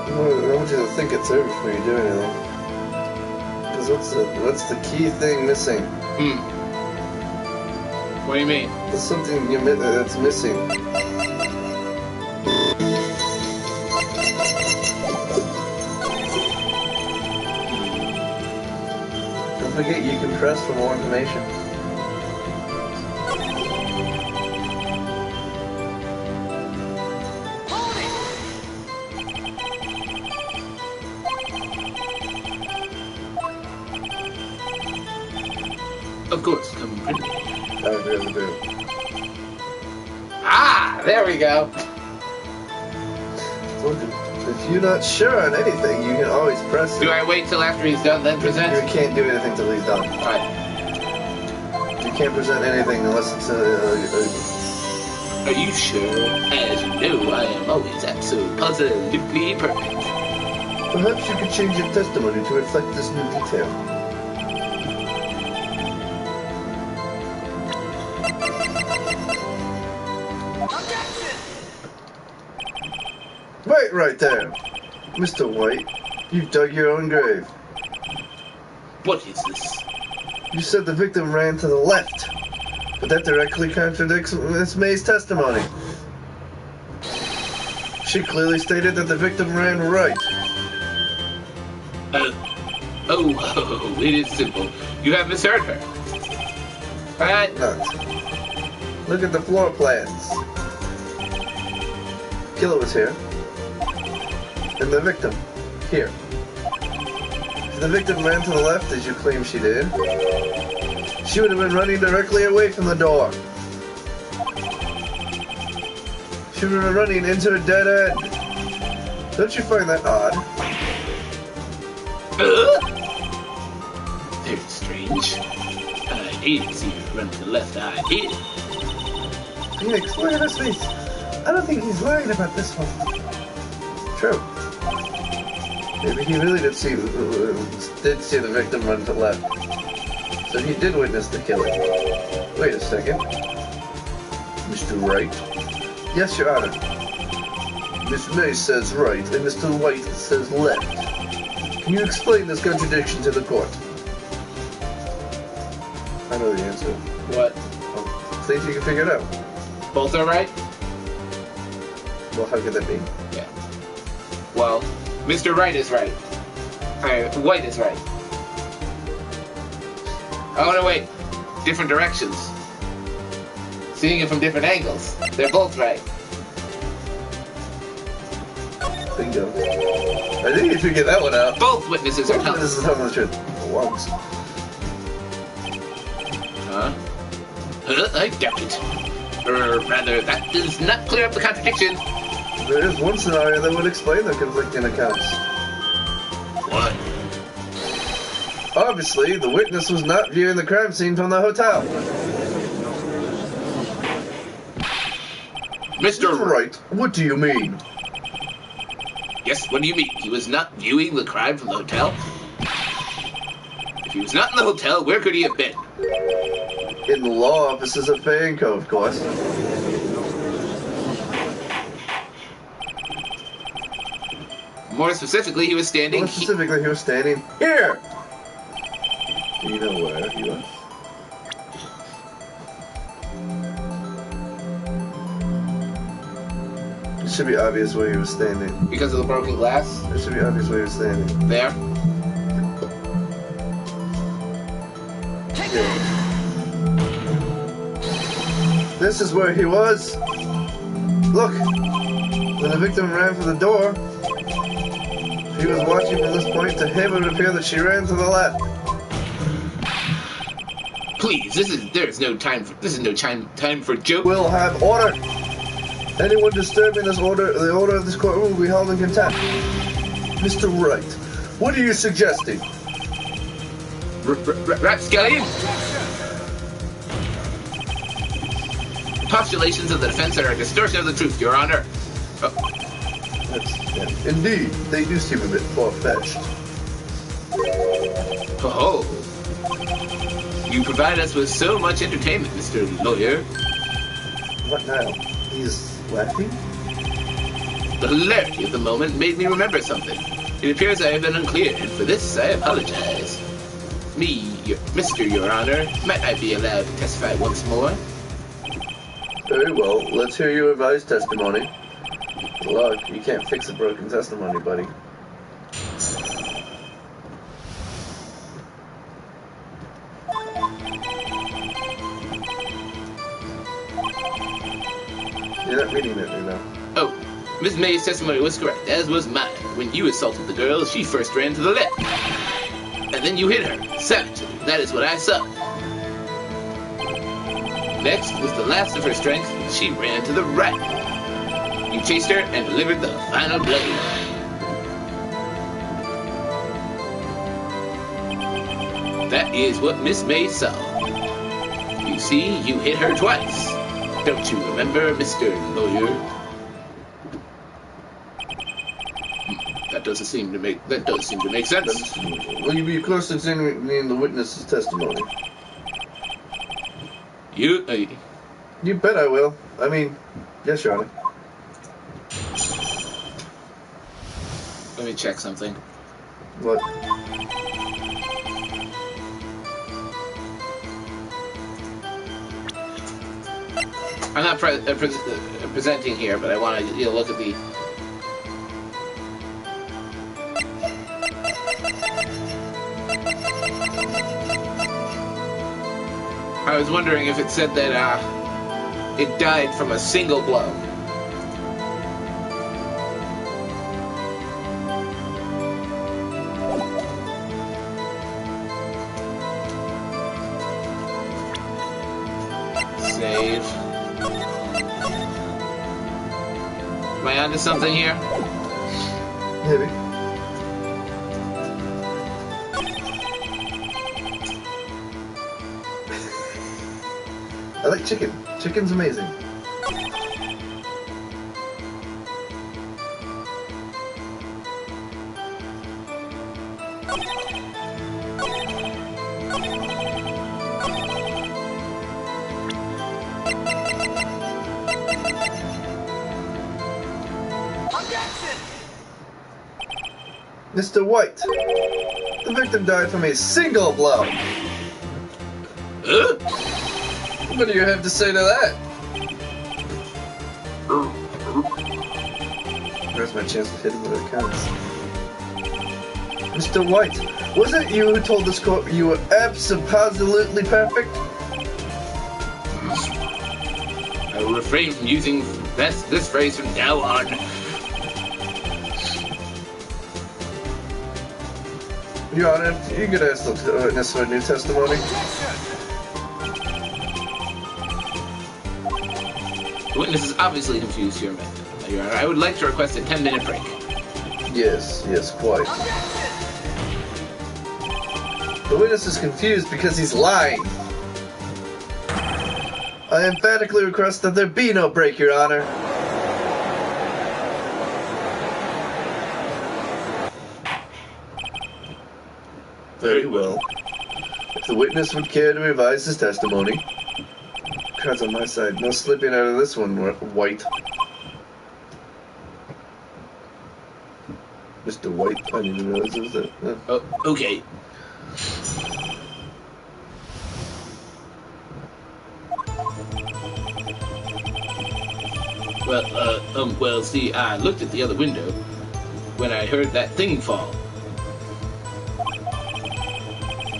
I want you to think it through before you do anything. Because what's the key thing missing? What do you mean? There's something that's missing. Don't forget, you can press for more information. Of course, come bring me. I would really do. Ah, there we go. Look, if you're not sure on anything, you can always press it. Do I wait till after he's done, then present? You can't do anything till he's done. Alright. You can't present anything unless it's Are you sure? As you know, I am always absolutely perfect. Perhaps you could change your testimony to reflect this new detail. Objection! Wait right there. Mr. White, you've dug your own grave. What is this? You said the victim ran to the left, but that directly contradicts Miss May's testimony. She clearly stated that the victim ran right. Oh, it is simple. You have misheard her. Alright. Not. Look at the floor plans. Killer was here. And the victim, here. If the victim ran to the left, as you claim she did, she would have been running directly away from the door. She would have been running into a dead end. Don't you find that odd? Very strange. I did see her run to the left. I did. Phoenix, look at his face. I don't think he's lying about this one. True. Maybe he really did see the victim run to the left. So he did witness the killing. Wait a second. Mr. Wright? Yes, Your Honor. Miss May says right, and Mr. White says left. Can you explain this contradiction to the court? I know the answer. What? Oh, see if you can figure it out. Both are right? Well, how could that be? Yeah. Well, Mr. Wright is right. White is right. Oh, no, wait. Different directions. Seeing it from different angles. They're both right. Bingo. I think you figured that one out. Both witnesses are telling. This is telling the truth. Once. Huh? I doubt it. Or rather, that does not clear up the contradiction. There is one scenario that would explain the conflicting accounts. What? Obviously, the witness was not viewing the crime scene from the hotel. Mr. Wright, what do you mean? Yes, what do you mean? He was not viewing the crime from the hotel? If he was not in the hotel, where could he have been? In the law offices of Fanco, of course. More specifically, he was standing... More specifically, he was standing here! Do you know where he was? It should be obvious where he was standing. Because of the broken glass? It should be obvious where he was standing. There? Yeah. This is where he was. Look! When the victim ran for the door, she was watching from this point to him. It would appear that she ran to the left. Please, this is no time for jokes. We'll have order. Anyone disturbing this order, the order of this courtroom will be held in contempt. Mr. Wright, what are you suggesting? Rapscallion? Postulations of the defense are a distortion of the truth, Your Honor. Yeah. Indeed, they do seem a bit far-fetched. Oh. You provide us with so much entertainment, Mr. Lawyer. What now? He's laughing? The hilarity of the moment made me remember something. It appears I have been unclear, and for this I apologize. Mr. Your Honor, might I be allowed to testify once more? Very well, let's hear your revised testimony. Look, you can't fix a broken testimony, buddy. You're not reading it, you know. Oh, Miss May's testimony was correct, as was mine. When you assaulted the girl, she first ran to the left. And then you hit her, savagely. That is what I saw. Next, with the last of her strength, she ran to the right. You chased her and delivered the final blow. That is what Miss May saw. You see, you hit her twice. Don't you remember, Mr. Lawyer? That does seem to make sense. Will you be close to examining the witness's testimony? You bet I will. I mean, yes, Your Honor. Let me check something. What? I'm not presenting here, but I want to look at the... I was wondering if it said that it died from a single blow. Save. Am I onto something here? Maybe. I like chicken. Chicken's amazing. Objection! Mr. White, the victim died from a single blow. What do you have to say to that? Where's my chance to hit him with it counts? Mr. White, was it you who told this court you were absolutely perfect? I will refrain from using this phrase from now on. Your Honor, you could ask the witness for a new testimony. The witness is obviously confused, Your Honor. I would like to request a 10-minute break. Yes, quite. The witness is confused because he's lying. I emphatically request that there be no break, Your Honor. Very well. If the witness would care to revise his testimony. Cards on my side. No slipping out of this one, White. Mr. White, I didn't even realize it was that. Oh, okay. Well, see, I looked at the other window when I heard that thing fall.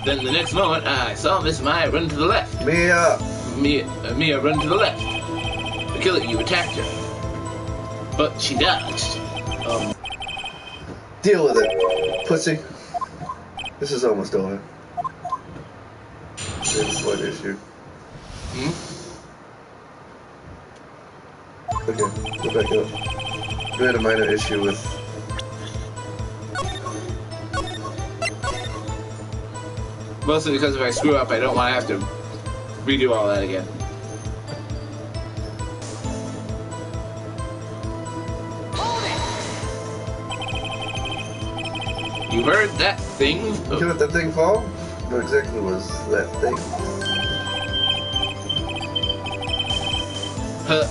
Then the next moment, I saw Miss Maya run to the left. Mia Mia run to the left. The killer, you attacked her. But she dodged. Deal with it, pussy. This is almost over. There's a slight issue. Okay, go back up. We had a minor issue with... Mostly because if I screw up, I don't want to have to redo all that again. You heard that thing? Did you let that thing fall? What exactly was that thing? The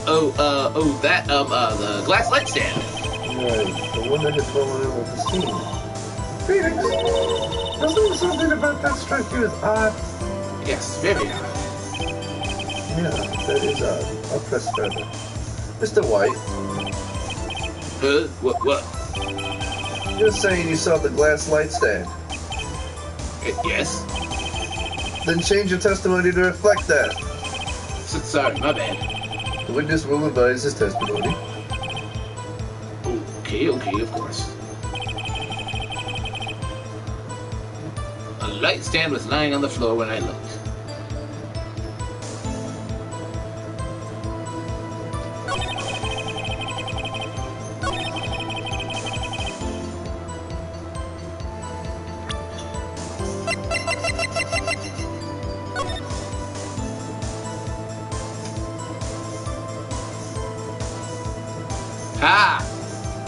glass light stand. Right, the one that had fallen in with the steam. Phoenix, wasn't something about that strike you as odd? Yes, very odd. Yeah, that is odd. I'll press further. Mr. White. What? You're saying you saw the glass light stand. Yes. Then change your testimony to reflect that. Sorry, my bad. The witness will revise his testimony. Okay, of course. A light stand was lying on the floor when I looked.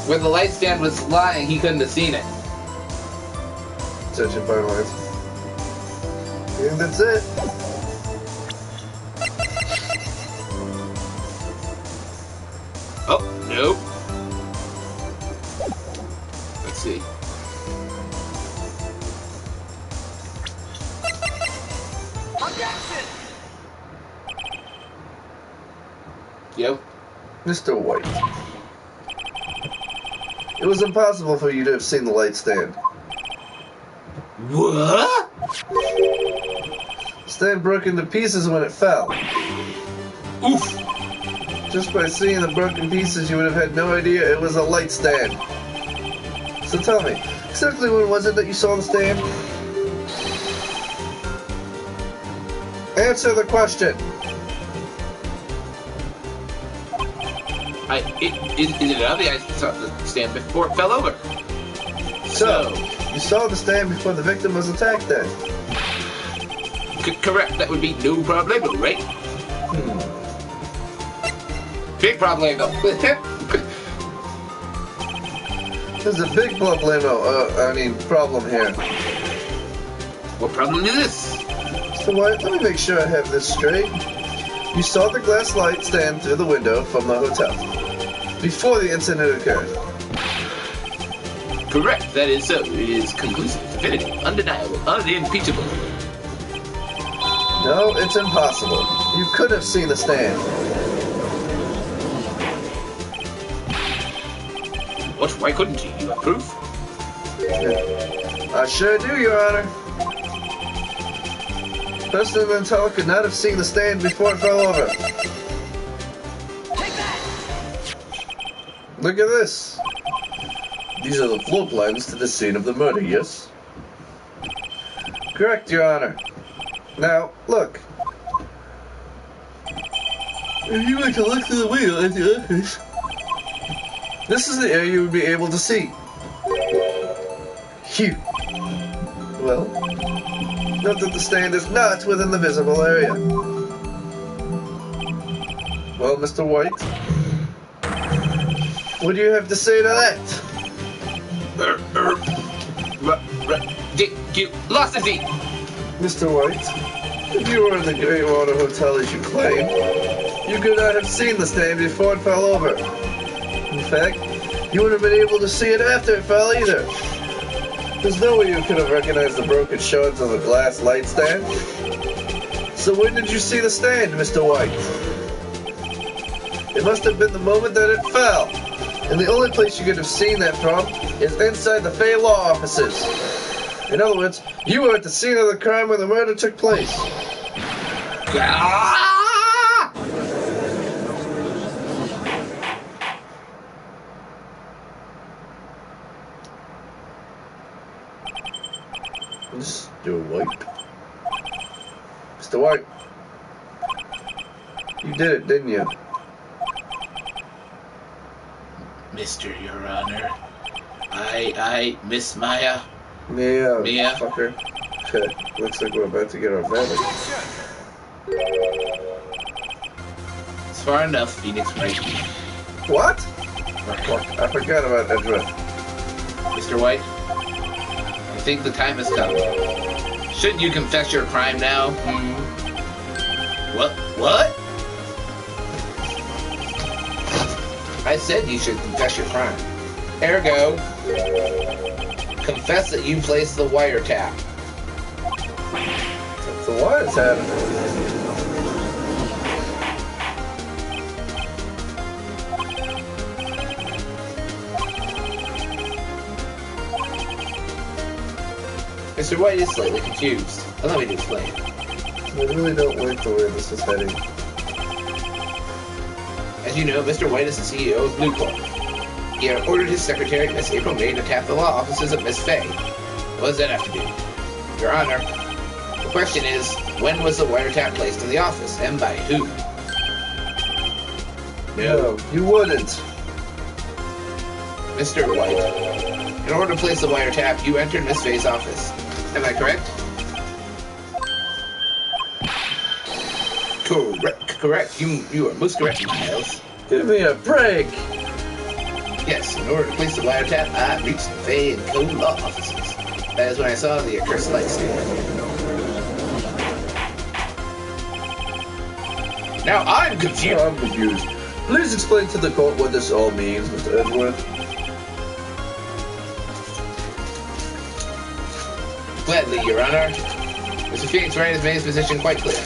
Where the light stand was lying, he couldn't have seen it. Attention, finalized. I think that's it. Oh, nope. Let's see. Objection! Yep. Mr. White. It was impossible for you to have seen the light stand. What? The stand broke into pieces when it fell. Oof. Just by seeing the broken pieces, you would have had no idea it was a light stand. So tell me, exactly when was it that you saw the stand? Answer the question. Is it obvious I saw the stand before it fell over? So, you saw the stand before the victim was attacked then? Correct, that would be no problemo, right? Big problemo. There's a big problem here. What problem is this? So let me make sure I have this straight. You saw the glass light stand through the window from the hotel before the incident occurred. Correct, that is so. It is conclusive, definitive, undeniable, unimpeachable. No, it's impossible. You could have seen the stand. What? Why couldn't you? You have proof? I sure do, Your Honor. President Mantel could not have seen the stand before it fell over. Take that! Look at this. These are the floor plans to the scene of the murder, yes? Correct, Your Honor. Now, look. If you were to look through the window at the office, this is the area you would be able to see. Phew. Well, note that the stand is not within the visible area. Well, Mr. White, what do you have to say to that? You lost the Z. Mr. White, if you were in the Great Water Hotel as you claim, you could not have seen the stand before it fell over. In fact, you wouldn't have been able to see it after it fell either. There's no way you could have recognized the broken shards of the glass light stand. So when did you see the stand, Mr. White? It must have been the moment that it fell. And the only place you could have seen that from is inside the Fay Law offices. In other words, you were at the scene of the crime where the murder took place. Ah! Mr. White. Mr. White. You did it, didn't you? Mr. Your Honor, I, Miss Maya. Yeah, Mia. fucker. Okay, looks like we're about to get our verdict. It's far enough, Phoenix Wright. What? Fuck, I forgot about Edgeworth. Mr. White, I think the time has come. Shouldn't you confess your crime now? What? I said you should confess your crime. Ergo, confess that you placed the wiretap. So what is happening? Mr. White is slightly confused. Allow me to explain. I really don't like the way this is heading. As you know, Mr. White is the CEO of Blue Corp. He had ordered his secretary, Miss April May, to tap the law offices of Miss Fay. What does that have to do? Your Honor, the question is, when was the wiretap placed in the office, and by who? No, you wouldn't. Mr. White, in order to place the wiretap, you entered Miss Fay's office. Am I correct? Correct. You are most correct, Miles. Give me a break. Yes, in order to place the wiretap, I reached the Fay and Co. law offices. That is when I saw the accursed light stand. Now I'm confused. I'm confused. Please explain to the court what this all means, Mr. Edgeworth. Gladly, Your Honor. Mr. Phoenix Wright has made his position quite clear.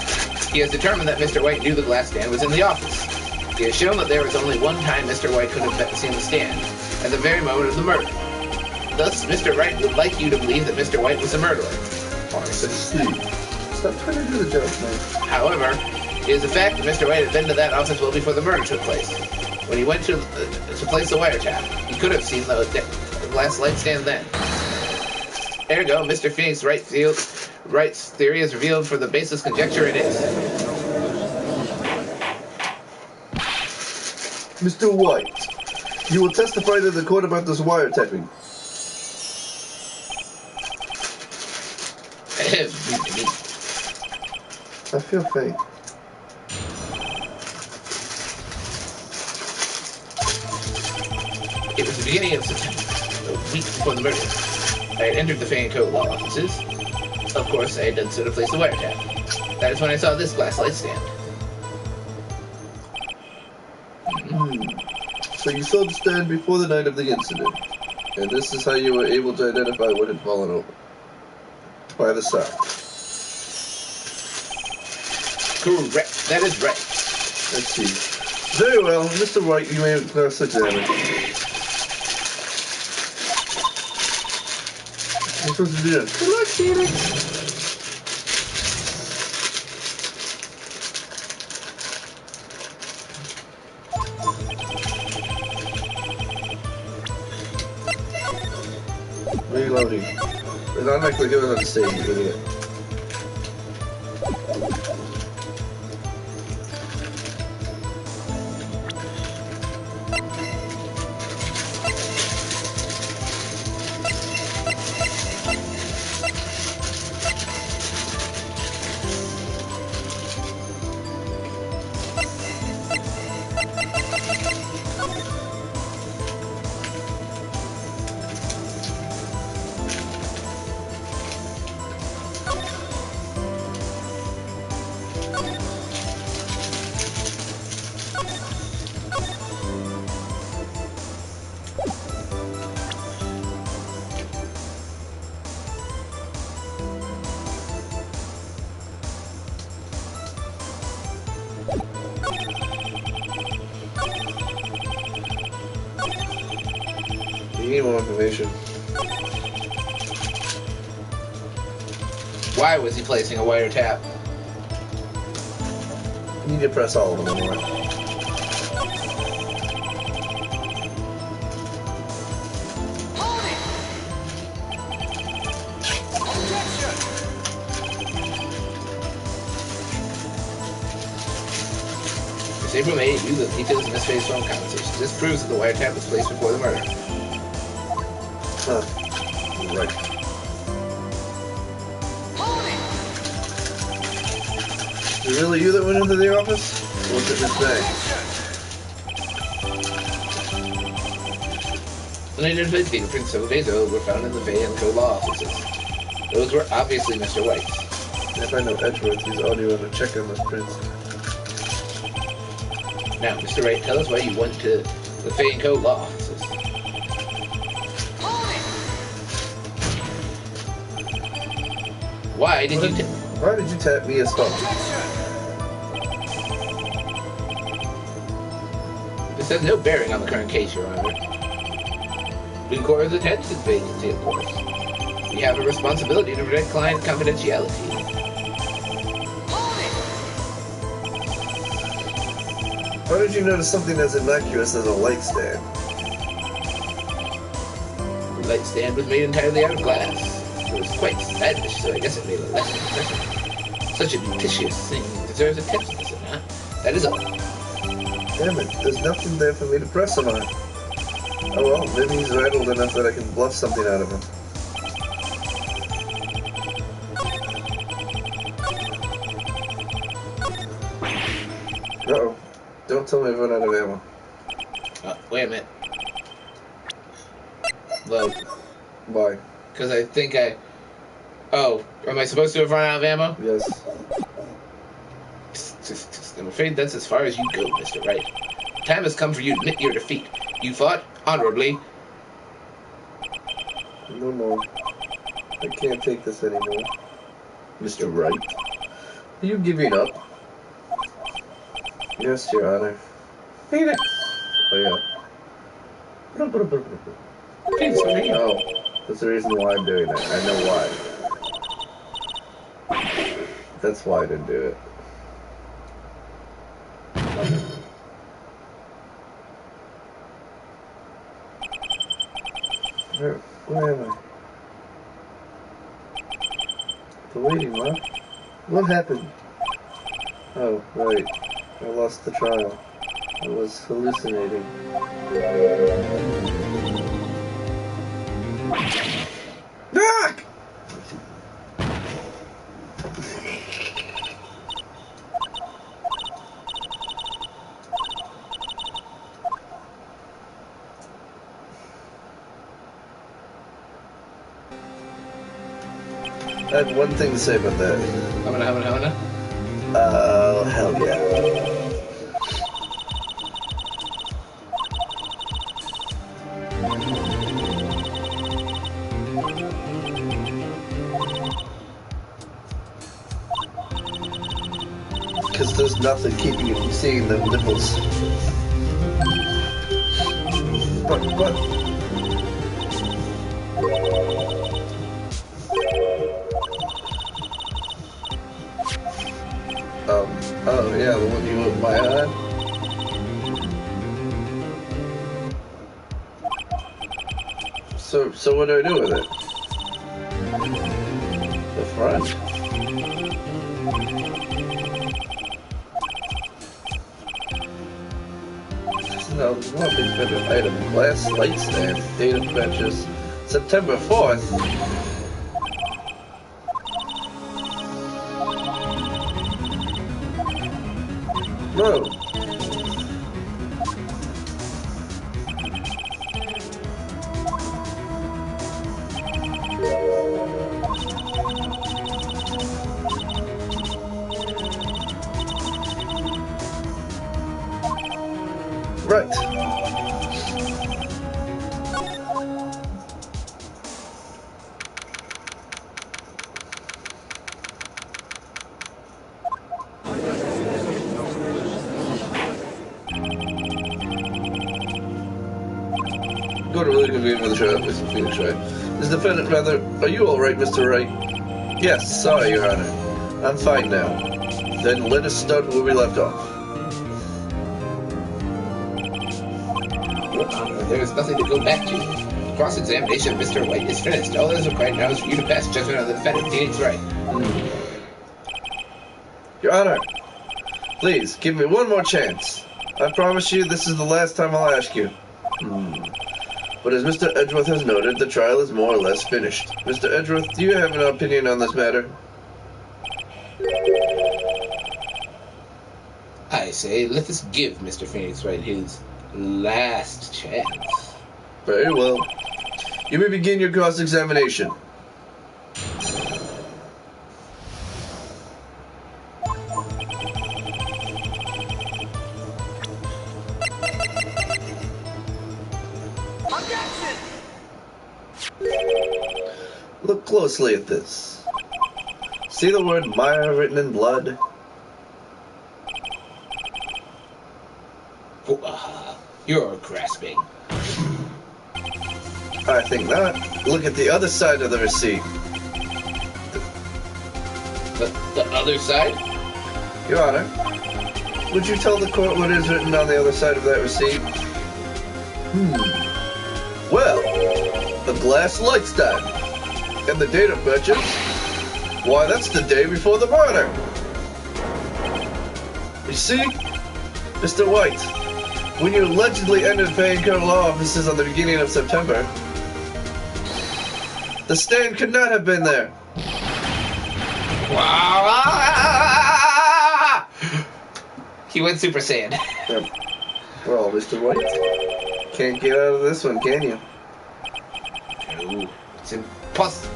He has determined that Mr. White knew the glass stand was in the office. He has shown that there was only one time Mr. White could have seen the stand, at the very moment of the murder. Thus, Mr. Wright would like you to believe that Mr. White was the murderer. Arson. Stop trying to do the joke, man. However, it is a fact that Mr. White had been to that office well before the murder took place. When he went to place the wiretap, he could have seen the glass light stand then. Ergo, Mr. Phoenix Wright's theory is revealed for the baseless conjecture it is. Mr. White, you will testify to the court about this wiretapping. I feel faint. It was the beginning of September, a week before the murder. I had entered the Fay & Co. law offices. Of course, I had done so to place the wiretap. That is when I saw this glass light stand. So you saw the stand before the night of the incident, and this is how you were able to identify what had fallen over. By the side. Correct. That is right. Let's see. Very well, Mr. Wright, you may cross-examine. You're supposed to do that. Good luck, Felix. Reloading. It's not like we're doing on the stage, you idiot. You need more information. Why was he placing a wiretap? You need to press all of them anyway. Hold it! Objection! Miss April may use the details of Miss Faye's phone conversation. This proves that the wiretap was placed before the murder. Huh. Right. Hold it! Is it really you that went into the office? What's it say? Unidentified fingerprints several days ago were found in the Faye and Co. law offices. Those were obviously Mr. White's. If I know Edgeworth, he's audio on a check on those prints. Now, Mr. Wright, tell us why you went to the Faye and Co. law offices. Why did you tap me as phone? This has no bearing on the current case, Your Honor. Glencore is attached to the vacancy, of course. We have a responsibility to protect client confidentiality. How did you notice something as innocuous as a light stand? The light stand was made entirely out of glass. It was quite stylish, so I guess it made a lasting impression. Such a beauticious thing deserves attention, does it not? That is all. Damn it, there's nothing there for me to press him on. Oh well, maybe he's rattled enough that I can bluff something out of him. Uh-oh. Don't tell me I've run out of ammo. Wait a minute. Load. Why? Because I think I... Oh, am I supposed to have run out of ammo? Yes. I'm afraid that's as far as you go, Mr. Wright. Time has come for you to admit your defeat. You fought honorably. No more. I can't take this anymore. Mr. Wright. Are you giving up? Yes, Your Honor. Phoenix! Oh, yeah. Phoenix, what are you? Oh, that's the reason why I'm doing that. I know why. That's why I didn't do it. Where am I? The waiting, huh? What happened? Oh, right. I lost the trial. I was hallucinating. Ah! I have one thing to say about that. Hamana? Oh, hell yeah. nothing keeping you from seeing them nipples. But... Oh yeah, the one you with my eye. So what do I do with it? The front. No, nothing's been an item. Glass light stand. Date of purchase. September 4th. No. Right. Go to really convenient with the show, Mr. Phoenix Wright. This defendant, rather, are you alright, Mr. Wright? Yes, sorry, Your Honor. I'm fine now. Then let us start where we left off. Your Honor, there is nothing to go back to. Cross-examination of Mr. White is finished. All that is required now is for you to pass judgment on the defendant, Phoenix Wright. Your Honor, please, give me one more chance. I promise you this is the last time I'll ask you. But as Mr. Edgeworth has noted, the trial is more or less finished. Mr. Edgeworth, do you have an opinion on this matter? I say, let us give Mr. Phoenix Wright his last chance. Very well. You may begin your cross-examination. Objection! Look closely at this. See the word Maya written in blood? You're grasping. I think not. Look at the other side of the receipt. The other side? Your Honor, would you tell the court what is written on the other side of that receipt? Well, a glass light stand. And the date of purchase? Why, that's the day before the murder. You see, Mr. White, when you allegedly entered Vancouver law offices on the beginning of September, the stand could not have been there. He went Super Saiyan. Well, Mr. White, can't get out of this one, can you? No, it's impossible.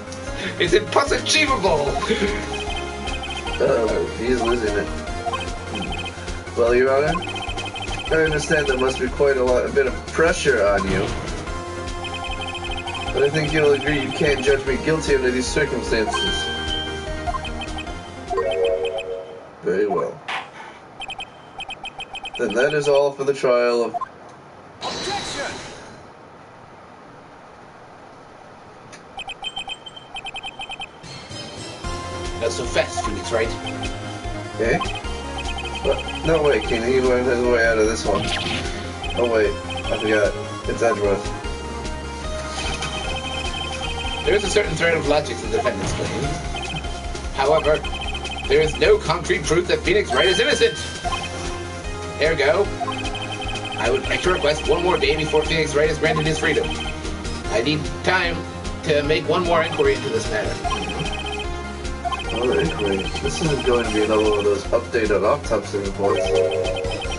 Oh, he's losing it. Well, Your Honor, I understand there must be quite a bit of pressure on you. But I think you'll agree you can't judge me guilty under these circumstances. Very well. Then that is all for the trial of... Objection! Not so fast, Phoenix Wright. Eh? What? No, wait, King, he went his way out of this one. Oh, wait, I forgot. It's Edgeworth. There is a certain thread of logic to the defendant's claim. However, there is no concrete proof that Phoenix Wright is innocent. Ergo, I would like to request one more day before Phoenix Wright is granted his freedom. I need time to make one more inquiry into this matter. Another inquiry. This isn't going to be another one of those updated autopsy reports.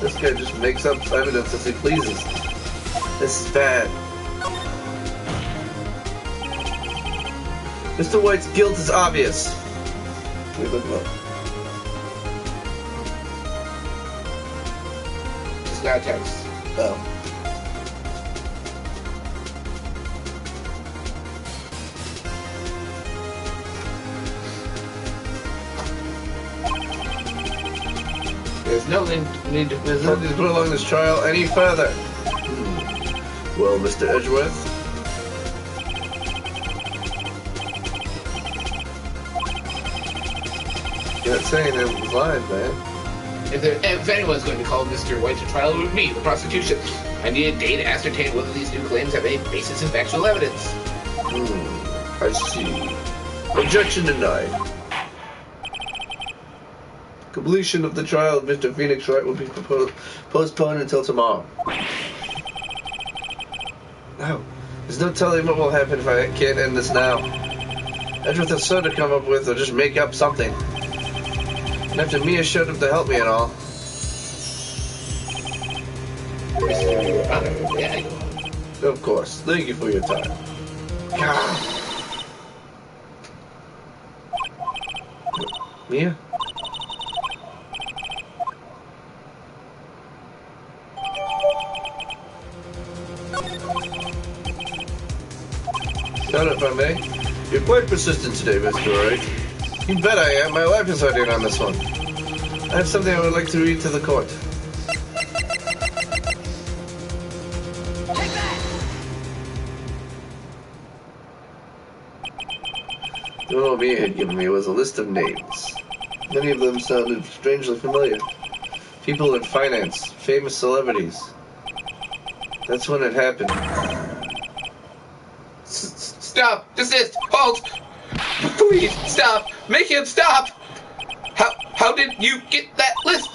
This guy just makes up evidence as he pleases. This is bad. Mr. White's guilt is obvious. We look up. Just got a text. Oh. There's There's no need to prolong this trial any further. Well, Mr. Edgeworth? You're not saying it was lying, man. If anyone's going to call Mr. White to trial, it would be the prosecution. I need a day to ascertain whether these new claims have any basis in factual evidence. I see. Objection denied. Completion of the trial of Mr. Phoenix Wright will be postponed until tomorrow. No, there's no telling what will happen if I can't end this now. Edgeworth has so to come up with, or just make up something. And after Mia showed up to help me and all. Of course. Thank you for your time. Mia? Shut up, if I may. You're quite persistent today, Mr. Wright. You bet I am. My life is hard in on this one. I have something I would like to read to the court. Take that! The one Mia had given me was a list of names. Many of them sounded strangely familiar. People in finance, famous celebrities. That's when it happened. Stop! Desist! Halt! Please, stop! Make him stop! How did you get that list?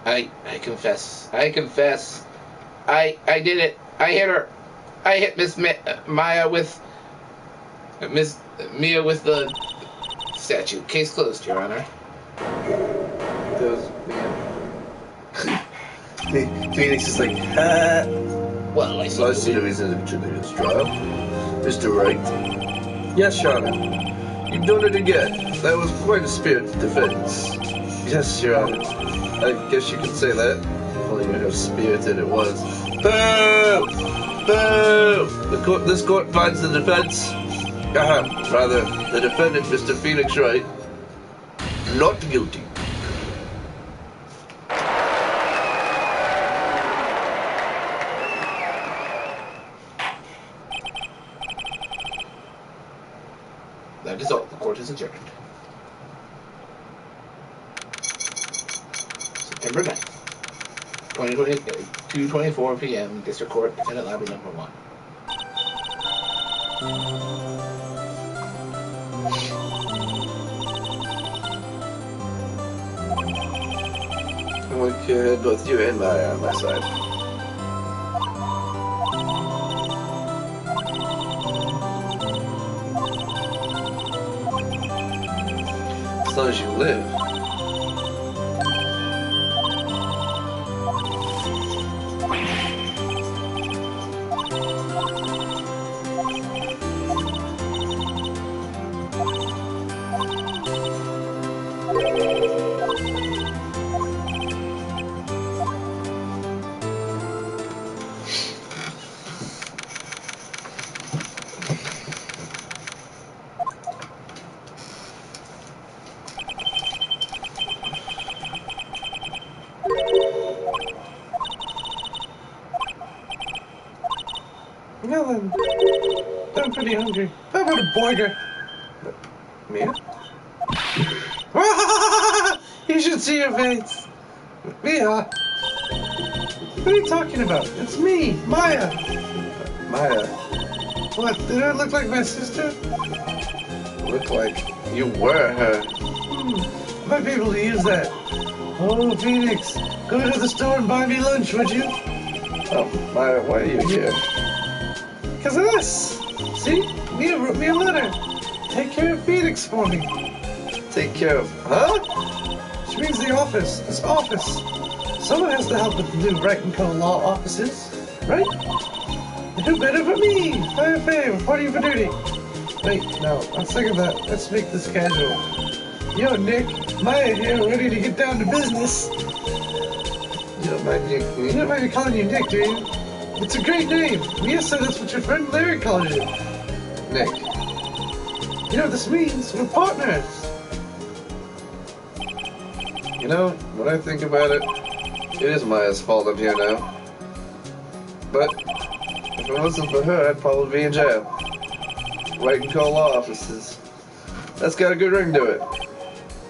I confess. I did it. I hit her. I hit Mia with the statue. Case closed, Your Honor. Those Phoenix is like, Well, I So I see no reason to this trial. Mr. Wright. Yes, Your Honor. You've done it again. That was quite a spirited defense. Yes, Your Honor. I guess you could say that. If only you knew how spirited it was. Boo! Boo! This court finds the defense. Rather, the defendant, Mr. Phoenix Wright, not guilty. That is all. The court is adjourned. September 9th, 2:24 p.m. District Court, Defendant Lobby Number 1. I'm going to had both you and Maya on my side. As long as you live. Well then, I'm pretty hungry. How about a burger? Mia? You should see your face. Mia. What are you talking about? It's me, Maya. Maya, What, did I look like my sister? look like you were her. I might be able to use that. Oh, Phoenix, go to the store and buy me lunch, would you? Oh, Maya, why are you here? Because of this. See? Mia wrote me a letter. Take care of Phoenix for me. Take care of, huh? She means the office. This office. Someone has to help with the new Wright & Co. law offices, right? And who better but me? Hey, reporting for duty. Wait, no, on second thought, let's make this casual. Yo, Nick, Maya here, ready to get down to business. Yo, You don't mind me calling you Nick, do you? It's a great name. Mia said that's what your friend Larry called you. Nick. You know what this means? We're partners. You know, when I think about it, it is Maya's fault I'm here now. But if it wasn't for her, I'd probably be in jail. Wright and Co. law offices. That's got a good ring to it.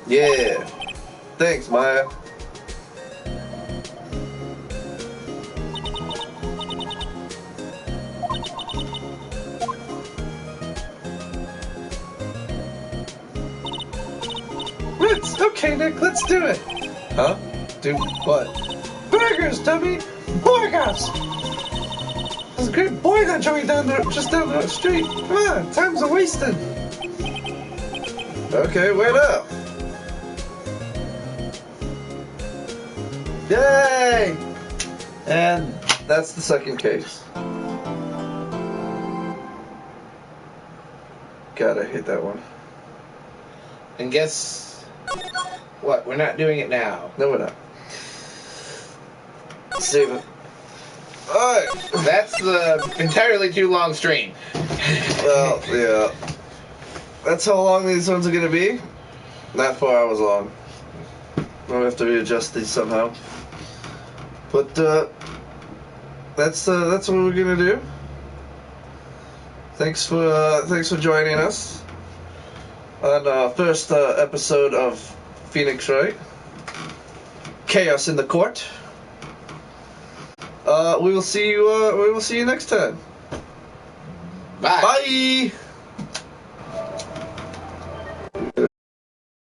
Yeah. Thanks, Maya. Okay, Nick, let's do it. Huh? Do what? Burgers, dummy! Burgers! There's a great burger joint just down the street. Come on, time's a wasting. Okay, wait up. Yay! And that's the second case. God, I hate that one. And guess what? We're not doing it now. No, we're not. Save it. Alright. That's the entirely too long stream. Well, yeah. That's how long these ones are gonna be. Not 4 hours long. We'll have to readjust these somehow. But that's what we're gonna do. Thanks for joining us on our first episode of Phoenix Wright. Chaos in the Court. We will see you next time. Bye. Bye.